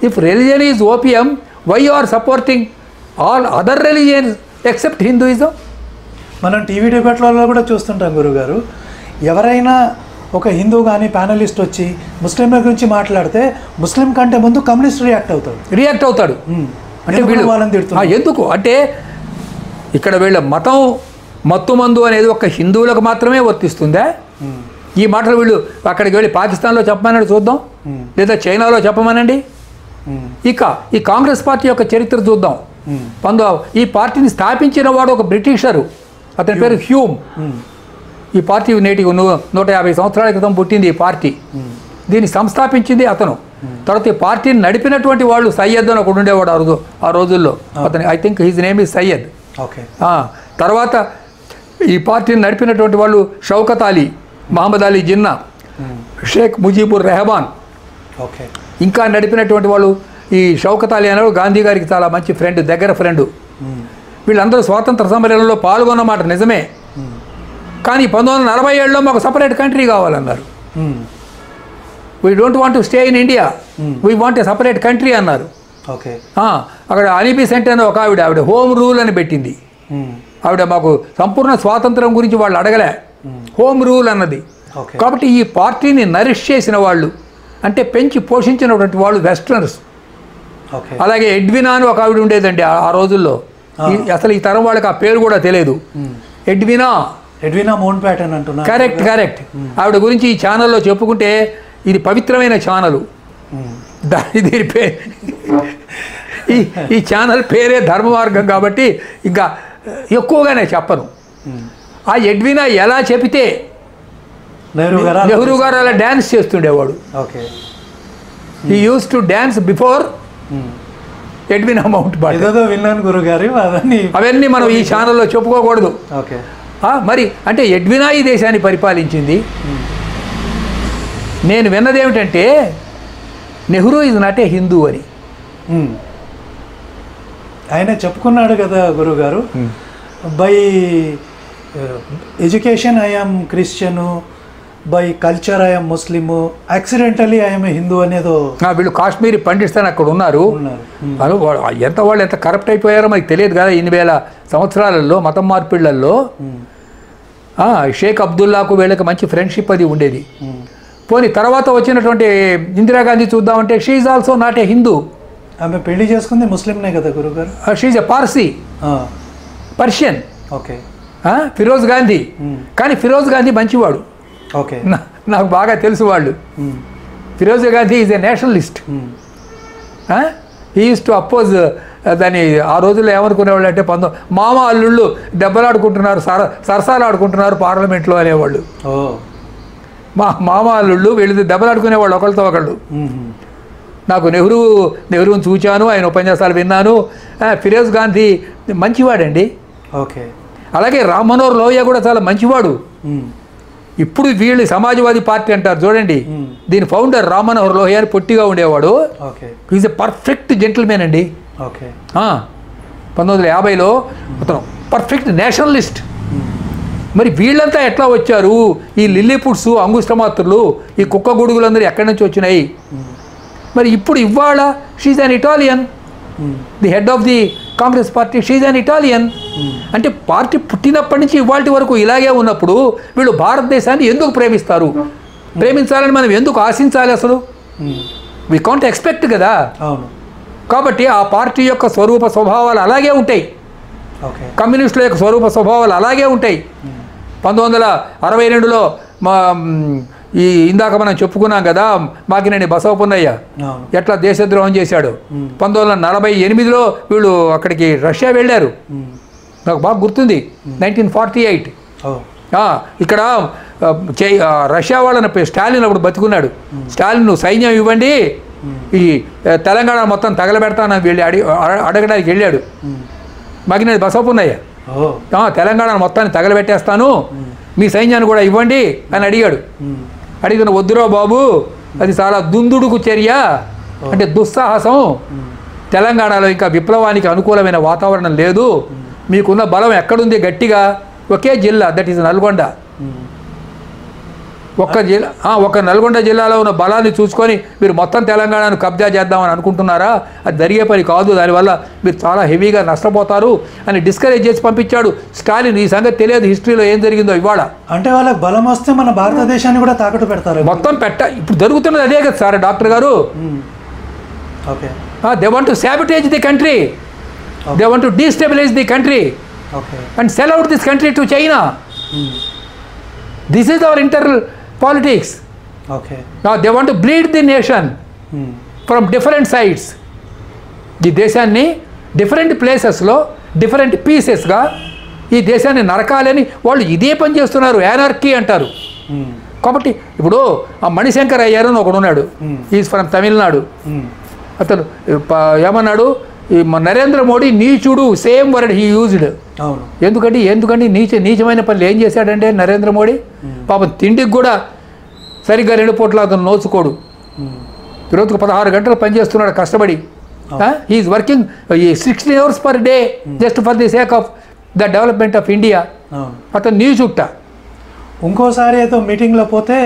If religion is opium, why you are supporting all other religions except Hinduism? మనం టీవీ డిబేట్లలో కూడా చూస్తుంటాం గురుగారు. ఎవరైనా ఒక హిందూ కానీ ప్యానలిస్ట్ వచ్చి ముస్లింల గురించి మాట్లాడితే ముస్లిం కంటే ముందు కమ్యూనిస్ట్ రియాక్ట్ అవుతాడు. అంటే వీళ్ళు వాళ్ళని తిడుతున్నారు. ఎందుకు అంటే ఇక్కడ వీళ్ళ మతం మత్తు మందు అనేది ఒక హిందువులకు మాత్రమే వర్తిస్తుందా? ఈ మాటలు వీళ్ళు అక్కడికి వెళ్ళి పాకిస్తాన్లో చెప్పమనండి చూద్దాం, లేదా చైనాలో చెప్పమనండి. ఇక ఈ కాంగ్రెస్ పార్టీ యొక్క చరిత్ర చూద్దాం. ఈ పార్టీని స్థాపించిన వాడు ఒక బ్రిటిషరు, అతని పేరు హ్యూమ్. ఈ పార్టీ నేటికి 150 సంవత్సరాల క్రితం పుట్టింది ఈ పార్టీ. దీన్ని సంస్థాపించింది అతను. తర్వాత ఈ పార్టీని నడిపినటువంటి వాళ్ళు సయ్యద్ అని ఒకడు ఉండేవాడు ఆ రోజుల్లో. అతని I think his name is Syed. తర్వాత ఈ పార్టీని నడిపినటువంటి వాళ్ళు షౌకత్ అలీ, మహమ్మద్ అలీ జిన్నా, షేక్ ముజీబుర్ రెహమాన్. ఇంకా నడిపినటువంటి వాళ్ళు ఈ షౌకత్ అలీ అనేవాడు గాంధీ గారికి చాలా మంచి ఫ్రెండ్, దగ్గర ఫ్రెండ్. వీళ్ళందరూ స్వాతంత్ర సమరంలో పాల్గొన్నమాట నిజమే. కానీ 1947లో మాకు సపరేట్ కంట్రీ కావాలన్నారు. We don't want to stay in India, we want a separate country అన్నారు. అక్కడ అలీబీ సెంట్ అనే ఒక ఆవిడ హోమ్ రూల్ అని పెట్టింది. ఆవిడ మాకు సంపూర్ణ స్వాతంత్రం గురించి వాళ్ళు అడగలే, హోమ్ రూల్ అన్నది. కాబట్టి ఈ పార్టీని నరిష్ చేసిన వాళ్ళు అంటే పెంచి పోషించినటువంటి వాళ్ళు వెస్టర్నర్స్. అలాగే ఎడ్వినా అని ఒక ఆవిడ ఉండేదండి ఆ రోజుల్లో. అసలు ఈ తరం వాళ్ళకి ఆ పేరు కూడా తెలియదు. ఎడ్వినా మౌంట్ ప్యాటర్న్ అంటున్నారు. కరెక్ట్. ఆవిడ గురించి ఈ ఛానల్లో చెప్పుకుంటే ఇది పవిత్రమైన ఛానల్. దీని పేరు ఈ ఛానల్ పేరే ధర్మ మార్గం కాబట్టి ఇంకా ఎక్కువగానే చెప్పను. ఆ ఎడ్వినా ఎలా చెబితే నెహ్రూ గారు అలా డ్యాన్స్ చేస్తుండేవాడు. He used to dance before Edwina Mountbatten. విన్నాను గురుగారు, అవన్నీ మనం ఈ ఛానల్లో చెప్పుకోకూడదు. మరి అంటే ఎడ్వినా ఈ దేశాన్ని పరిపాలించింది. నేను విన్నది ఏమిటంటే Nehru is not a Hindu అని ఆయన చెప్పుకున్నాడు కదా గురుగారు. By education I'm Christian, by culture I'm Muslim, accidentally I'm Hindu అనేదో. వీళ్ళు కాశ్మీరీ పండిట్స్ అని అక్కడ ఉన్నారు. వాళ్ళు ఎంత కరప్ట్ అయిపోయారో మనకి తెలియదు కదా. 8,000 సంవత్సరాలలో మతం మార్పిళ్లలో షేక్ అబ్దుల్లాకు వీళ్ళకి మంచి ఫ్రెండ్షిప్ అది ఉండేది. పోనీ తర్వాత వచ్చినటువంటి ఇందిరాగాంధీ చూద్దామంటే she is also not a Hindu. ఆమె పెళ్లి చేసుకుంది ముస్లింనే కదా గురుగారు. She is a Persian. Firoz Gandhi. కానీ ఫిరోజ్ గాంధీ మంచివాడు. నాకు బాగా తెలుసు వాళ్ళు. Firoz Gandhi is a Nationalist. He used to oppose దాన్ని. ఆ రోజుల్లో ఏమనుకునేవాళ్ళు అంటే మామ అల్లుళ్ళు దెబ్బలాడుకుంటున్నారు, సరసాలు ఆడుకుంటున్నారు పార్లమెంట్లో అనేవాళ్ళు. మామ అల్లుళ్ళు వీళ్ళు దెబ్బలాడుకునేవాళ్ళు ఒకళ్ళతో ఒకళ్ళు. నాకు నెహ్రూని చూచాను, ఆయన ఉపన్యాసాలు విన్నాను. ఫిరోజ్ గాంధీ మంచివాడండి. అలాగే రామ్ మనోహర్ లోహియా కూడా చాలా మంచివాడు. ఇప్పుడు వీళ్ళు సమాజ్వాదీ పార్టీ అంటారు చూడండి, దీని ఫౌండర్ రామ్ మనోహర్ లోహియా అని పొట్టిగా ఉండేవాడు. ఈజ్ ఎ పర్ఫెక్ట్ జెంటిల్మెన్ అండి. 1950లో అతను పర్ఫెక్ట్ నేషనలిస్ట్. మరి వీళ్ళంతా ఎట్లా వచ్చారు? ఈ లిల్లీపుట్స్, అంగుష్టమాత్రులు, ఈ కుక్క గొడుగులందరూ ఎక్కడి నుంచి వచ్చినాయి? మరి ఇప్పుడు ఇవాళ she's an Italian, the head of the Congress party, she's an Italian. అంటే పార్టీ పుట్టినప్పటి నుంచి ఇవాళ వరకు ఇలాగే ఉన్నప్పుడు వీళ్ళు భారతదేశాన్ని ఎందుకు ప్రేమిస్తారు? ప్రేమించాలని మనం ఎందుకు ఆశించాలి? అసలు వి కాంట్ ఎక్స్పెక్ట్ కదా. కాబట్టి ఆ పార్టీ యొక్క స్వరూప స్వభావాలు అలాగే ఉంటాయి, కమ్యూనిస్టుల యొక్క స్వరూప స్వభావాలు అలాగే ఉంటాయి. 1962లో ఈ ఇందాక మనం చెప్పుకున్నాం కదా, మాకినేని బసవపున్నయ్య ఎట్లా దేశద్రోహం చేశాడు. 1948లో వీళ్ళు అక్కడికి రష్యా వెళ్ళారు, నాకు బాగా గుర్తుంది. 1948 ఇక్కడ రష్యా వాళ్ళని స్టాలిన్ అప్పుడు బతుకున్నాడు. స్టాలిన్ నువ్వు సైన్యం ఇవ్వండి, ఈ తెలంగాణ మొత్తం తగలబెడతానని వెళ్ళి అడగడానికి వెళ్ళాడు మాకినేని బసవపున్నయ్య. తెలంగాణ మొత్తాన్ని తగలబెట్టేస్తాను, మీ సైన్యాన్ని కూడా ఇవ్వండి అని అడిగాడు. అడిగిన వద్దురా బాబు, అది చాలా దుందుడుకు చర్య, అంటే దుస్సాహసం. తెలంగాణలో ఇంకా విప్లవానికి అనుకూలమైన వాతావరణం లేదు, మీకున్న బలం ఎక్కడుంది గట్టిగా? ఒకే జిల్లా, దట్ ఈజ్ నల్గొండ. ఒక నల్గొండ జిల్లాలో ఉన్న బలాన్ని చూసుకొని మీరు మొత్తం తెలంగాణను కబ్జా చేద్దామని అనుకుంటున్నారా? అది జరిగే పని కాదు, దానివల్ల మీరు చాలా హెవీగా నష్టపోతారు అని డిస్కరేజ్ చేసి పంపించాడు స్టాలిన్. ఈ సంగతి తెలియదు హిస్టరీలో ఏం జరిగిందో ఇవాళ. అంటే వాళ్ళకి బలం వస్తే మన భారతదేశాన్ని కూడా తాకట్టు పెడతారు. మొత్తం ఇప్పుడు జరుగుతున్నది అదే కదా సార్ డాక్టర్ గారు. They want to sabotage the country, they want to destabilize the country and sell out this country to China. This is our internal politics. Now they want to bleed the nation from different sides. ఈ దేశాన్ని different ప్లేసెస్లో different పీసెస్గా ఈ దేశాన్ని నరకాలని వాళ్ళు ఇదే పని చేస్తున్నారు. యానర్కీ అంటారు. కాబట్టి ఇప్పుడు ఆ మణిశంకర్ అయ్యారు అని ఒకడు ఉన్నాడు, ఈజ్ ఫ్రమ్ తమిళనాడు. అతను ఏమన్నాడు, ఈ నరేంద్ర మోడీ నీచుడు, సేమ్ వర్డ్ హీ యూజ్డ్. ఎందుకంటే నీచమైన పనులు ఏం చేశాడంటే నరేంద్ర మోడీ, పాపం తిండికి కూడా సరిగ్గా 2 పూట్ల అతను నోచుకోడు. రోజుకు 16 గంటలు పనిచేస్తున్నాడు కష్టపడి. He's working 16 hours per day just for the sake of the development of India. అతను నీచుట్ట. ఇంకోసారి ఏదో మీటింగ్లో పోతే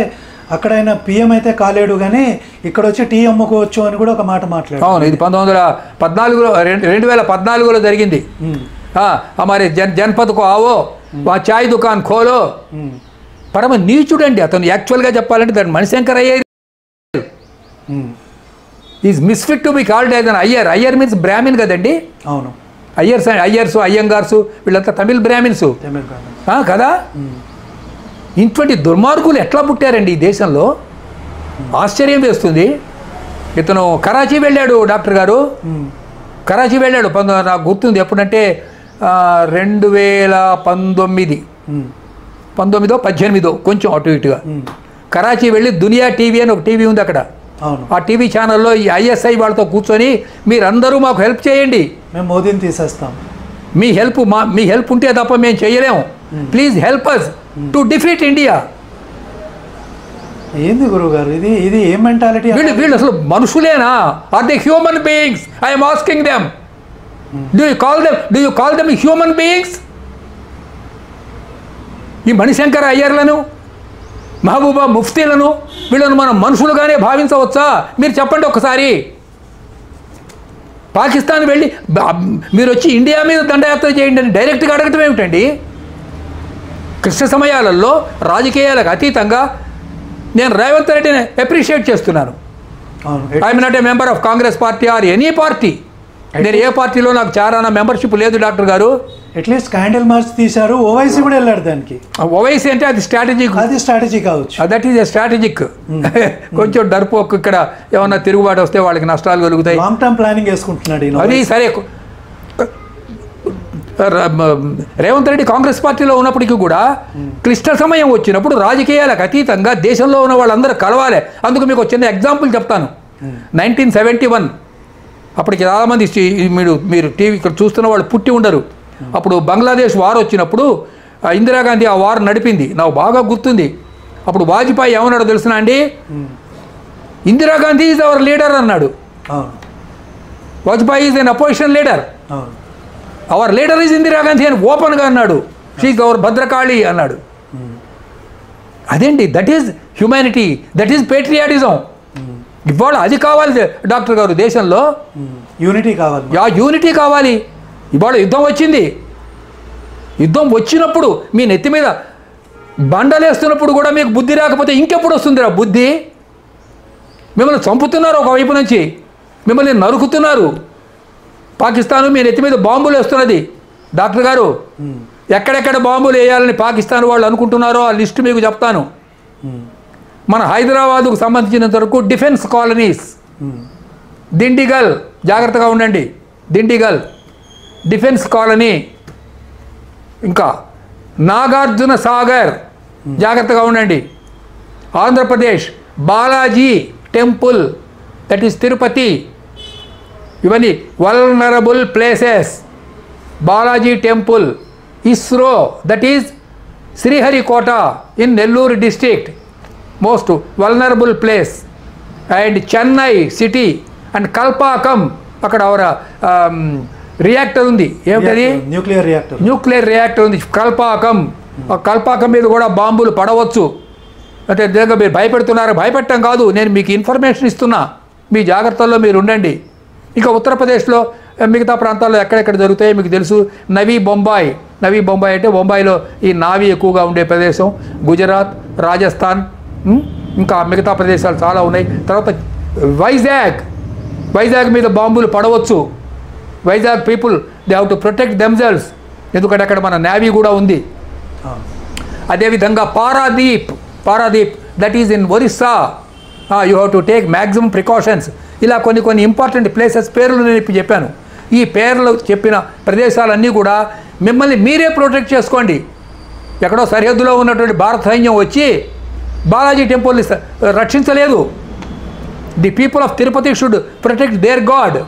అక్కడైనా పిఎం అయితే కాలేడు కానీ ఇక్కడ వచ్చి టీ అమ్ముకోవచ్చు అని కూడా ఒక మాట మాట్లాడారు. అవును, ఇది 2014లో జరిగింది. हमारे जनपद को आओ, वहाँ चाय दुकान खोलो. పరమ నీచుడండి అతను. యాక్చువల్గా చెప్పాలంటే దాని Manishankar Aiyar is misfit to be called as an Aiyar. Aiyar means Brahmin కదండి. అవును, అయ్యర్స్ అయ్యంగార్సు వీళ్ళంతా తమిళ్ బ్రాహ్మిన్స్ కదా. ఇటువంటి దుర్మార్గులు ఎట్లా పుట్టారండి ఈ దేశంలో? ఆశ్చర్యం వేస్తుంది. ఇతను కరాచీ వెళ్ళాడు డాక్టర్ గారు, కరాచీ వెళ్ళాడు. నాకు గుర్తుంది ఎప్పుడంటే 2019 కొంచెం అటు ఇటుగా కరాచీ వెళ్ళి దునియా టీవీ అని ఒక టీవీ ఉంది అక్కడ. ఆ టీవీ ఛానల్లో ఈ ఐఎస్ఐ వాళ్ళతో కూర్చొని మీరందరూ మాకు హెల్ప్ చేయండి, మేము మోదీని తీసేస్తాం, మీ హెల్ప్ ఉంటే తప్ప మేము చేయలేము, please help us to defeat India. ఏంది గురువు గారు ఇది ఏం మెంటాలిటీ? వీళ్ళు అసలు మనుషులేనా? Are they human beings? I'm asking them. Do you call them human beings? ఈ మణిశంకర్ అయ్యర్లను, మహబూబా ముఫ్తీలను వీళ్ళను మనం మనుషులుగానే భావించవచ్చా? మీరు చెప్పండి ఒకసారి. పాకిస్తాన్ వెళ్ళి మీరు వచ్చి ఇండియా మీద దండయాత్ర చేయండి అని డైరెక్ట్గా అడగటం ఏమిటండి? క్లిష్ట సమయాలలో రాజకీయాలకు అతీతంగా నేను రేవంత్ రెడ్డిని అప్రిషియేట్ చేస్తున్నాను. I'm not a member of Congress party or any party. నేను ఏ పార్టీలో నాకు చారానా మెంబర్షిప్ లేదు డాక్టర్ గారు. అట్లీస్ట్ క్యాండిల్ మార్చ్ తీశారు, ఓవైసీ కూడా వెళ్ళాడు దానికి. ఓవైసీ అంటే అది స్ట్రాటజిక్, కావచ్చు, దట్ ఈజ్ ఏ స్ట్రాటజిక్. కొంచెం డర్పోక్ ఇక్కడ ఏమన్నా తిరుగుబాటు వస్తే వాళ్ళకి నష్టాలు కలుగుతాయి. లాంగ్ టర్మ్ ప్లానింగ్ వేసుకుంటున్నాడు. అది సరే. రేవంత్ రెడ్డి కాంగ్రెస్ పార్టీలో ఉన్నప్పటికీ కూడా క్లిష్ట సమయం వచ్చినప్పుడు రాజకీయాలకు అతీతంగా దేశంలో ఉన్న వాళ్ళందరూ కలవాలి. అందుకు మీకు చిన్న ఎగ్జాంపుల్ చెప్తాను. 1971 అప్పటికి చాలామంది మీరు టీవీ ఇక్కడ చూస్తున్న వాళ్ళు పుట్టి ఉండరు. అప్పుడు బంగ్లాదేశ్ వార్ వచ్చినప్పుడు ఇందిరాగాంధీ ఆ వార్ నడిపింది. నాకు బాగా గుర్తుంది. అప్పుడు వాజ్పేయి ఏమన్నాడో తెలుసునా అండి, ఇందిరాగాంధీ ఈజ్ అవర్ లీడర్ అన్నాడు. Vajpayee is an opposition leader, our leader is Indira Gandhi అని ఓపెన్గా అన్నాడు. షీఈ్ అవర్ భద్రకాళి అన్నాడు. అదేంటి, that is humanity, that is patriotism. ఇవాళ అది కావాలి డాక్టర్ గారు, దేశంలో యూనిటీ కావాలి. యూనిటీ కావాలి. ఇవాళ యుద్ధం వచ్చింది, యుద్ధం వచ్చినప్పుడు మీ నెత్తి మీద బండలేస్తున్నప్పుడు కూడా మీకు బుద్ధి రాకపోతే ఇంకెప్పుడు వస్తుందిరా బుద్ధి? మిమ్మల్ని చంపుతున్నారు, ఒకవైపు నుంచి మిమ్మల్ని నరుకుతున్నారు. పాకిస్తాను మీ నెత్తి మీద బాంబులు వేస్తున్నది. డాక్టర్ గారు, ఎక్కడెక్కడ బాంబులు వేయాలని పాకిస్తాన్ వాళ్ళు అనుకుంటున్నారో ఆ లిస్టు మీకు చెప్తాను. మన హైదరాబాదుకు సంబంధించినంత వరకు డిఫెన్స్ కాలనీస్, దిండిగల్ జాగ్రత్తగా ఉండండి, దిండిగల్ డిఫెన్స్ కాలనీ, ఇంకా నాగార్జున సాగర్ జాగ్రత్తగా ఉండండి. Andhra Pradesh Balaji temple, that is Tirupati, ఇవన్నీ vulnerable places. Balaji temple. ISRO, that is Sriharikota in Nellore district, most vulnerable place. And Chennai city and Kalpakkam, అక్కడ అవర రియాక్టర్ ఉంది, ఏమిటది, న్యూక్లియర్ రియాక్టర్ ఉంది కల్పాకం. కల్పాకం మీద కూడా బాంబులు పడవచ్చు. అంటే నిజంగా మీరు భయపెడుతున్నారు. భయపెట్టడం కాదు, నేను మీకు ఇన్ఫర్మేషన్ ఇస్తున్నా, మీ జాగ్రత్తల్లో మీరు ఉండండి. ఇంకా ఉత్తరప్రదేశ్లో మిగతా ప్రాంతాల్లో ఎక్కడెక్కడ జరుగుతాయో మీకు తెలుసు. నవీ బొంబాయి అంటే బొంబాయిలో ఈ నావీ ఎక్కువగా ఉండే ప్రదేశం. గుజరాత్, రాజస్థాన్, ఇంకా మిగతా ప్రదేశాలు చాలా ఉన్నాయి. తర్వాత వైజాగ్ మీద బాంబులు పడవచ్చు. Vizag people they have to protect themselves, ఎందుకంటే అక్కడ మన నేవీ కూడా ఉంది. అదేవిధంగా Paradip that is in Orissa, you have to take maximum precautions. ఇలా కొన్ని ఇంపార్టెంట్ ప్లేసెస్ పేర్లు నేను ఇప్పుడు చెప్పాను. ఈ పేర్లు చెప్పిన ప్రదేశాలన్నీ కూడా మిమ్మల్ని మీరే ప్రొటెక్ట్ చేసుకోండి. ఎక్కడో సరిహద్దులో ఉన్నటువంటి భారత సైన్యం వచ్చి బాలాజీ టెంపుల్ని రక్షించలేదు. The people of Tirupati should protect their god.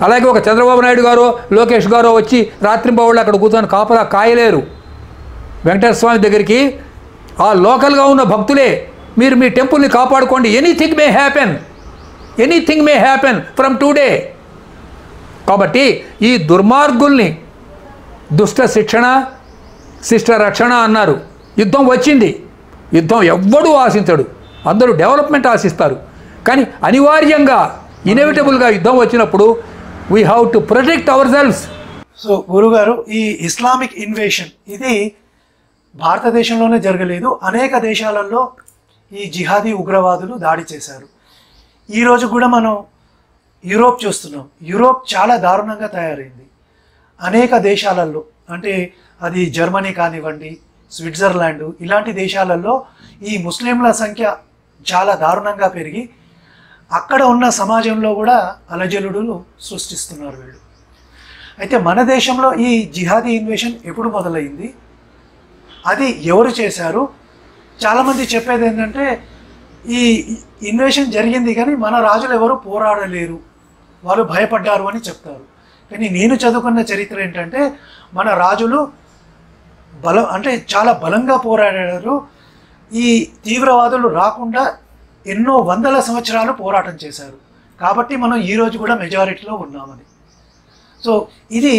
అలాగే ఒక చంద్రబాబు నాయుడు గారో లోకేష్ గారో వచ్చి రాత్రింబవళ్ళు అక్కడ కూర్చొని కాపలా కాయలేరు. వెంకటేశ్వర స్వామి దగ్గరికి ఆ లోకల్గా ఉన్న భక్తులే మీరు మీ టెంపుల్ని కాపాడుకోండి. Anything may happen from today. కాబట్టి ఈ దుర్మార్గుల్ని దుష్ట శిక్షణ శిష్ట రక్షణ అన్నారు. యుద్ధం వచ్చింది, యుద్ధం ఎవ్వడూ ఆశించడు, అందరూ డెవలప్మెంట్ ఆశిస్తారు. కానీ అనివార్యంగా ఇన్ఎవిటబుల్గా యుద్ధం వచ్చినప్పుడు we have to protect our selves. So గురుగారు, ఈ ఇస్లామిక్ ఇన్వేషన్ ఇది భారతదేశంలోనే జరగలేదు, అనేక దేశాలలో ఈ జిహాదీ ఉగ్రవాదులు దాడి చేశారు. ఈరోజు కూడా మనం యూరోప్ చూస్తున్నాం. యూరోప్ చాలా దారుణంగా తయారైంది. అనేక దేశాలలో, అంటే అది జర్మనీ కానివ్వండి, స్విట్జర్లాండ్, ఇలాంటి దేశాలలో ఈ ముస్లింల సంఖ్య చాలా దారుణంగా పెరిగి అక్కడ ఉన్న సమాజంలో కూడా అలజడులు సృష్టిస్తున్నారు వీళ్ళు. అయితే మన దేశంలో ఈ జిహాదీ ఇన్వేషన్ ఎప్పుడు మొదలైంది, అది ఎవరు చేశారు? చాలామంది చెప్పేది ఏంటంటే ఈ ఇన్వేషన్ జరిగింది కానీ మన రాజులు ఎవరు పోరాడలేరు, వాళ్ళు భయపడ్డారు అని చెప్తారు. కానీ నేను చదువుకున్న చరిత్ర ఏంటంటే మన రాజులు అంటే చాలా బలంగా పోరాడారు. ఈ తీవ్రవాదులు రాకుండా ఎన్నో వందల సంవత్సరాలు పోరాటం చేశారు. కాబట్టి మనం ఈరోజు కూడా మెజారిటీలో ఉన్నామని. సో ఇది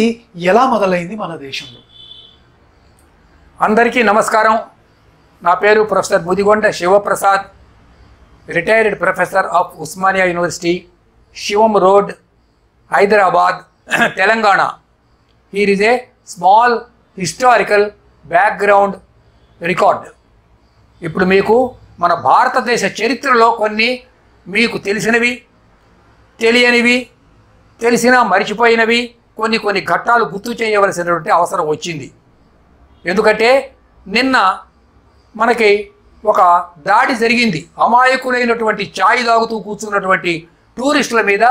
ఎలా మొదలైంది మన దేశంలో? అందరికీ నమస్కారం. నా పేరు professor Mudigonda Sivaprasad, retired professor of Osmania university, Shivam road, Hyderabad, Telangana. Here is a small historical background record. ఇప్పుడు మీకు మన భారతదేశ చరిత్రలో కొన్ని మీకు తెలిసినవి, తెలియనివి, తెలిసినా మర్చిపోయినవి కొన్ని ఘట్టాలు గుర్తు చేయవలసినటువంటి అవసరం వచ్చింది. ఎందుకంటే నిన్న మనకి ఒక దాడి జరిగింది. అమాయకులైనటువంటి ఛాయ్ తాగుతూ కూర్చున్నటువంటి టూరిస్టుల మీద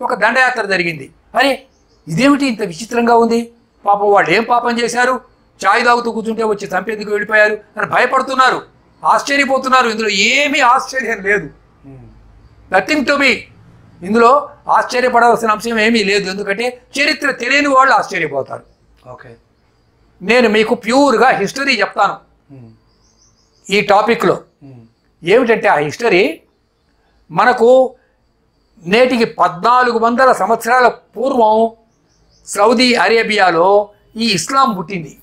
ఒక దండయాత్ర జరిగింది. అరే ఇదేమిటి ఇంత విచిత్రంగా ఉంది, పాపం వాళ్ళు ఏం పాపం చేశారు, ఛాయ్ తాగుతూ కూర్చుంటే వచ్చి చంపేందుకు వెళ్ళిపోయారు అని భయపడుతున్నారు, ఆశ్చర్యపోతున్నారు. ఇందులో ఏమీ ఆశ్చర్యం లేదు, నథింగ్ టు బి. ఇందులో ఆశ్చర్యపడవలసిన అంశం ఏమీ లేదు. ఎందుకంటే చరిత్ర తెలియని వాళ్ళు ఆశ్చర్యపోతారు. ఓకే, నేను మీకు ప్యూర్గా హిస్టరీ చెప్తాను. ఈ టాపిక్లో ఏమిటంటే ఆ హిస్టరీ మనకు నేటికి 1400 సంవత్సరాల పూర్వం సౌదీ అరేబియాలో ఈ ఇస్లాం పుట్టింది.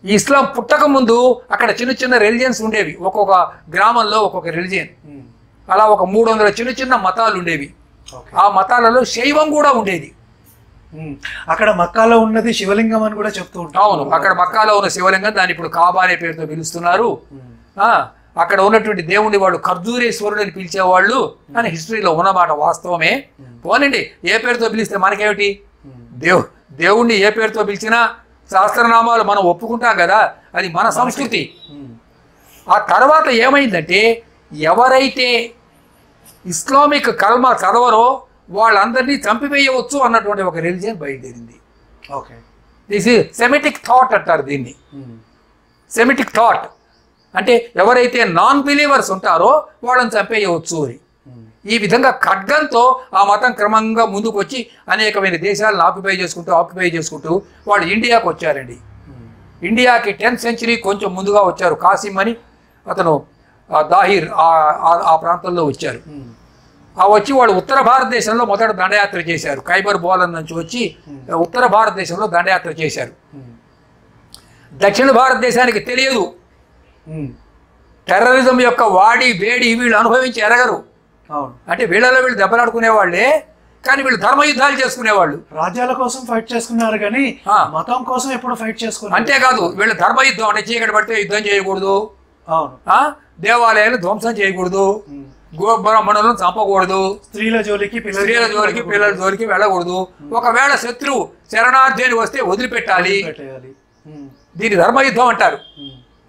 ఈ ఇస్లాం పుట్టక ముందు అక్కడ చిన్న చిన్న రిలిజియన్స్ ఉండేవి, ఒక్కొక్క గ్రామంలో ఒక్కొక్క రిలిజియన్. అలా ఒక 300 చిన్న చిన్న మతాలు ఉండేవి. ఆ మతాలలో శైవం కూడా ఉండేది. అక్కడ మక్కాలో ఉన్నది శివలింగం అని కూడా చెప్తూ ఉంటారు. అవును, అక్కడ మక్కాలో ఉన్న శివలింగం, దాన్ని ఇప్పుడు కాబా అనే పేరుతో పిలుస్తున్నారు. అక్కడ ఉన్నటువంటి దేవుణ్ణి వాళ్ళు ఖర్జూరేశ్వరుడు అని పిలిచేవాళ్ళు అని హిస్టరీలో ఉన్నమాట. వాస్తవమే. పోనండి, ఏ పేరుతో పిలిస్తే మనకేమిటి? దేవుణ్ణి ఏ పేరుతో పిలిచినా శాస్త్రనామాలు మనం ఒప్పుకుంటాం కదా, అది మన సంస్కృతి. ఆ తర్వాత ఏమైందంటే ఎవరైతే ఇస్లామిక్ కల్మా చదవరో వాళ్ళందరినీ చంపివేయవచ్చు అన్నటువంటి ఒక రిలిజియన్ బయలుదేరింది. Okay, this is Semitic thought అంటారు దీన్ని. సెమిటిక్ థాట్ అంటే ఎవరైతే నాన్ బిలీవర్స్ ఉంటారో వాళ్ళని చంపేయవచ్చు అని. ఈ విధంగా ఖడ్గంతో ఆ మతం క్రమంగా ముందుకు వచ్చి అనేకమైన దేశాలను ఆక్యుపై చేసుకుంటూ వాళ్ళు ఇండియాకు వచ్చారండి. ఇండియాకి 10th century కొంచెం ముందుగా వచ్చారు. కాసిం అని అతను దాహిర్ ఆ ప్రాంతంలో వచ్చారు. వచ్చి వాళ్ళు ఉత్తర భారతదేశంలో మొదట దండయాత్ర చేశారు. ఖైబర్ బోలన్ నుంచి వచ్చి ఉత్తర భారతదేశంలో దండయాత్ర చేశారు. దక్షిణ భారతదేశానికి తెలియదు. టెర్రరిజం యొక్క వాడి వేడి వీళ్ళు అనుభవించి ఎరగరు. అంటే వీళ్ళలో వీళ్ళు దెబ్బలాడుకునేవాళ్లే, కానీ వీళ్ళు ధర్మ యుద్ధాలు చేసుకునేవాళ్ళు. రాజ్యాల కోసం ఫైట్ చేసుకున్నారు కానీ మతం కోసం ఎప్పుడు ఫైట్ చేసుకున్నారు. అంతేకాదు వీళ్ళు ధర్మ యుద్ధం అంటే చీకటి పడితే యుద్ధం చేయకూడదు, దేవాలయాలు ధ్వంసం చేయకూడదు, గోబ్రాహ్మణులను చంపకూడదు, స్త్రీల జోలికి పిల్లల జోలికి వెళ్ళకూడదు, ఒకవేళ శత్రువు శరణార్థి అని వస్తే వదిలిపెట్టాలి. దీని ధర్మయుద్ధం అంటారు.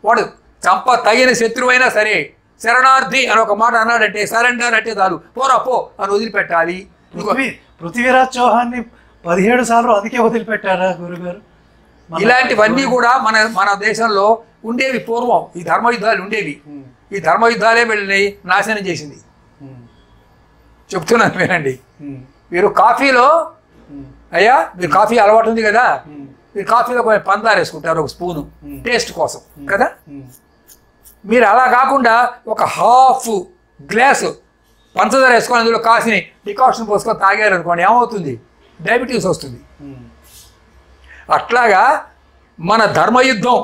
వాడు చంప తగిన శత్రువైనా సరే శరణార్థి అని ఒక మాట అన్నాడంటే సరెండర్ అంటే చాలు, పోరా పో అని వదిలిపెట్టాలి. పృథ్వీరాజ్ చౌహాన్ ని 17 సార్లు అందుకే వదిలిపెట్టారా గురుగారు? ఇలాంటివన్నీ కూడా మన దేశంలో ఉండేవి. పూర్వం ఈ ధర్మయుద్ధాలు ఉండేవి. ఈ ధర్మయుద్ధాలే వీళ్ళని నాశనం చేసింది. చెప్తున్నాను వినండి. మీరు కాఫీలో అయ్యా మీరు కాఫీ అలవాటు ఉంది కదా, మీరు కాఫీలో కొంచెం పందారు వేసుకుంటారు ఒక స్పూను టేస్ట్ కోసం కదా. మీరు అలా కాకుండా ఒక హాఫ్ గ్లాసు పంచదార వేసుకొని అందులో కాఫీని డికాషన్ పోసుకొని తాగారు అనుకోండి, ఏమవుతుంది? డయాబెటీస్ వస్తుంది. అట్లాగా మన ధర్మయుద్ధం,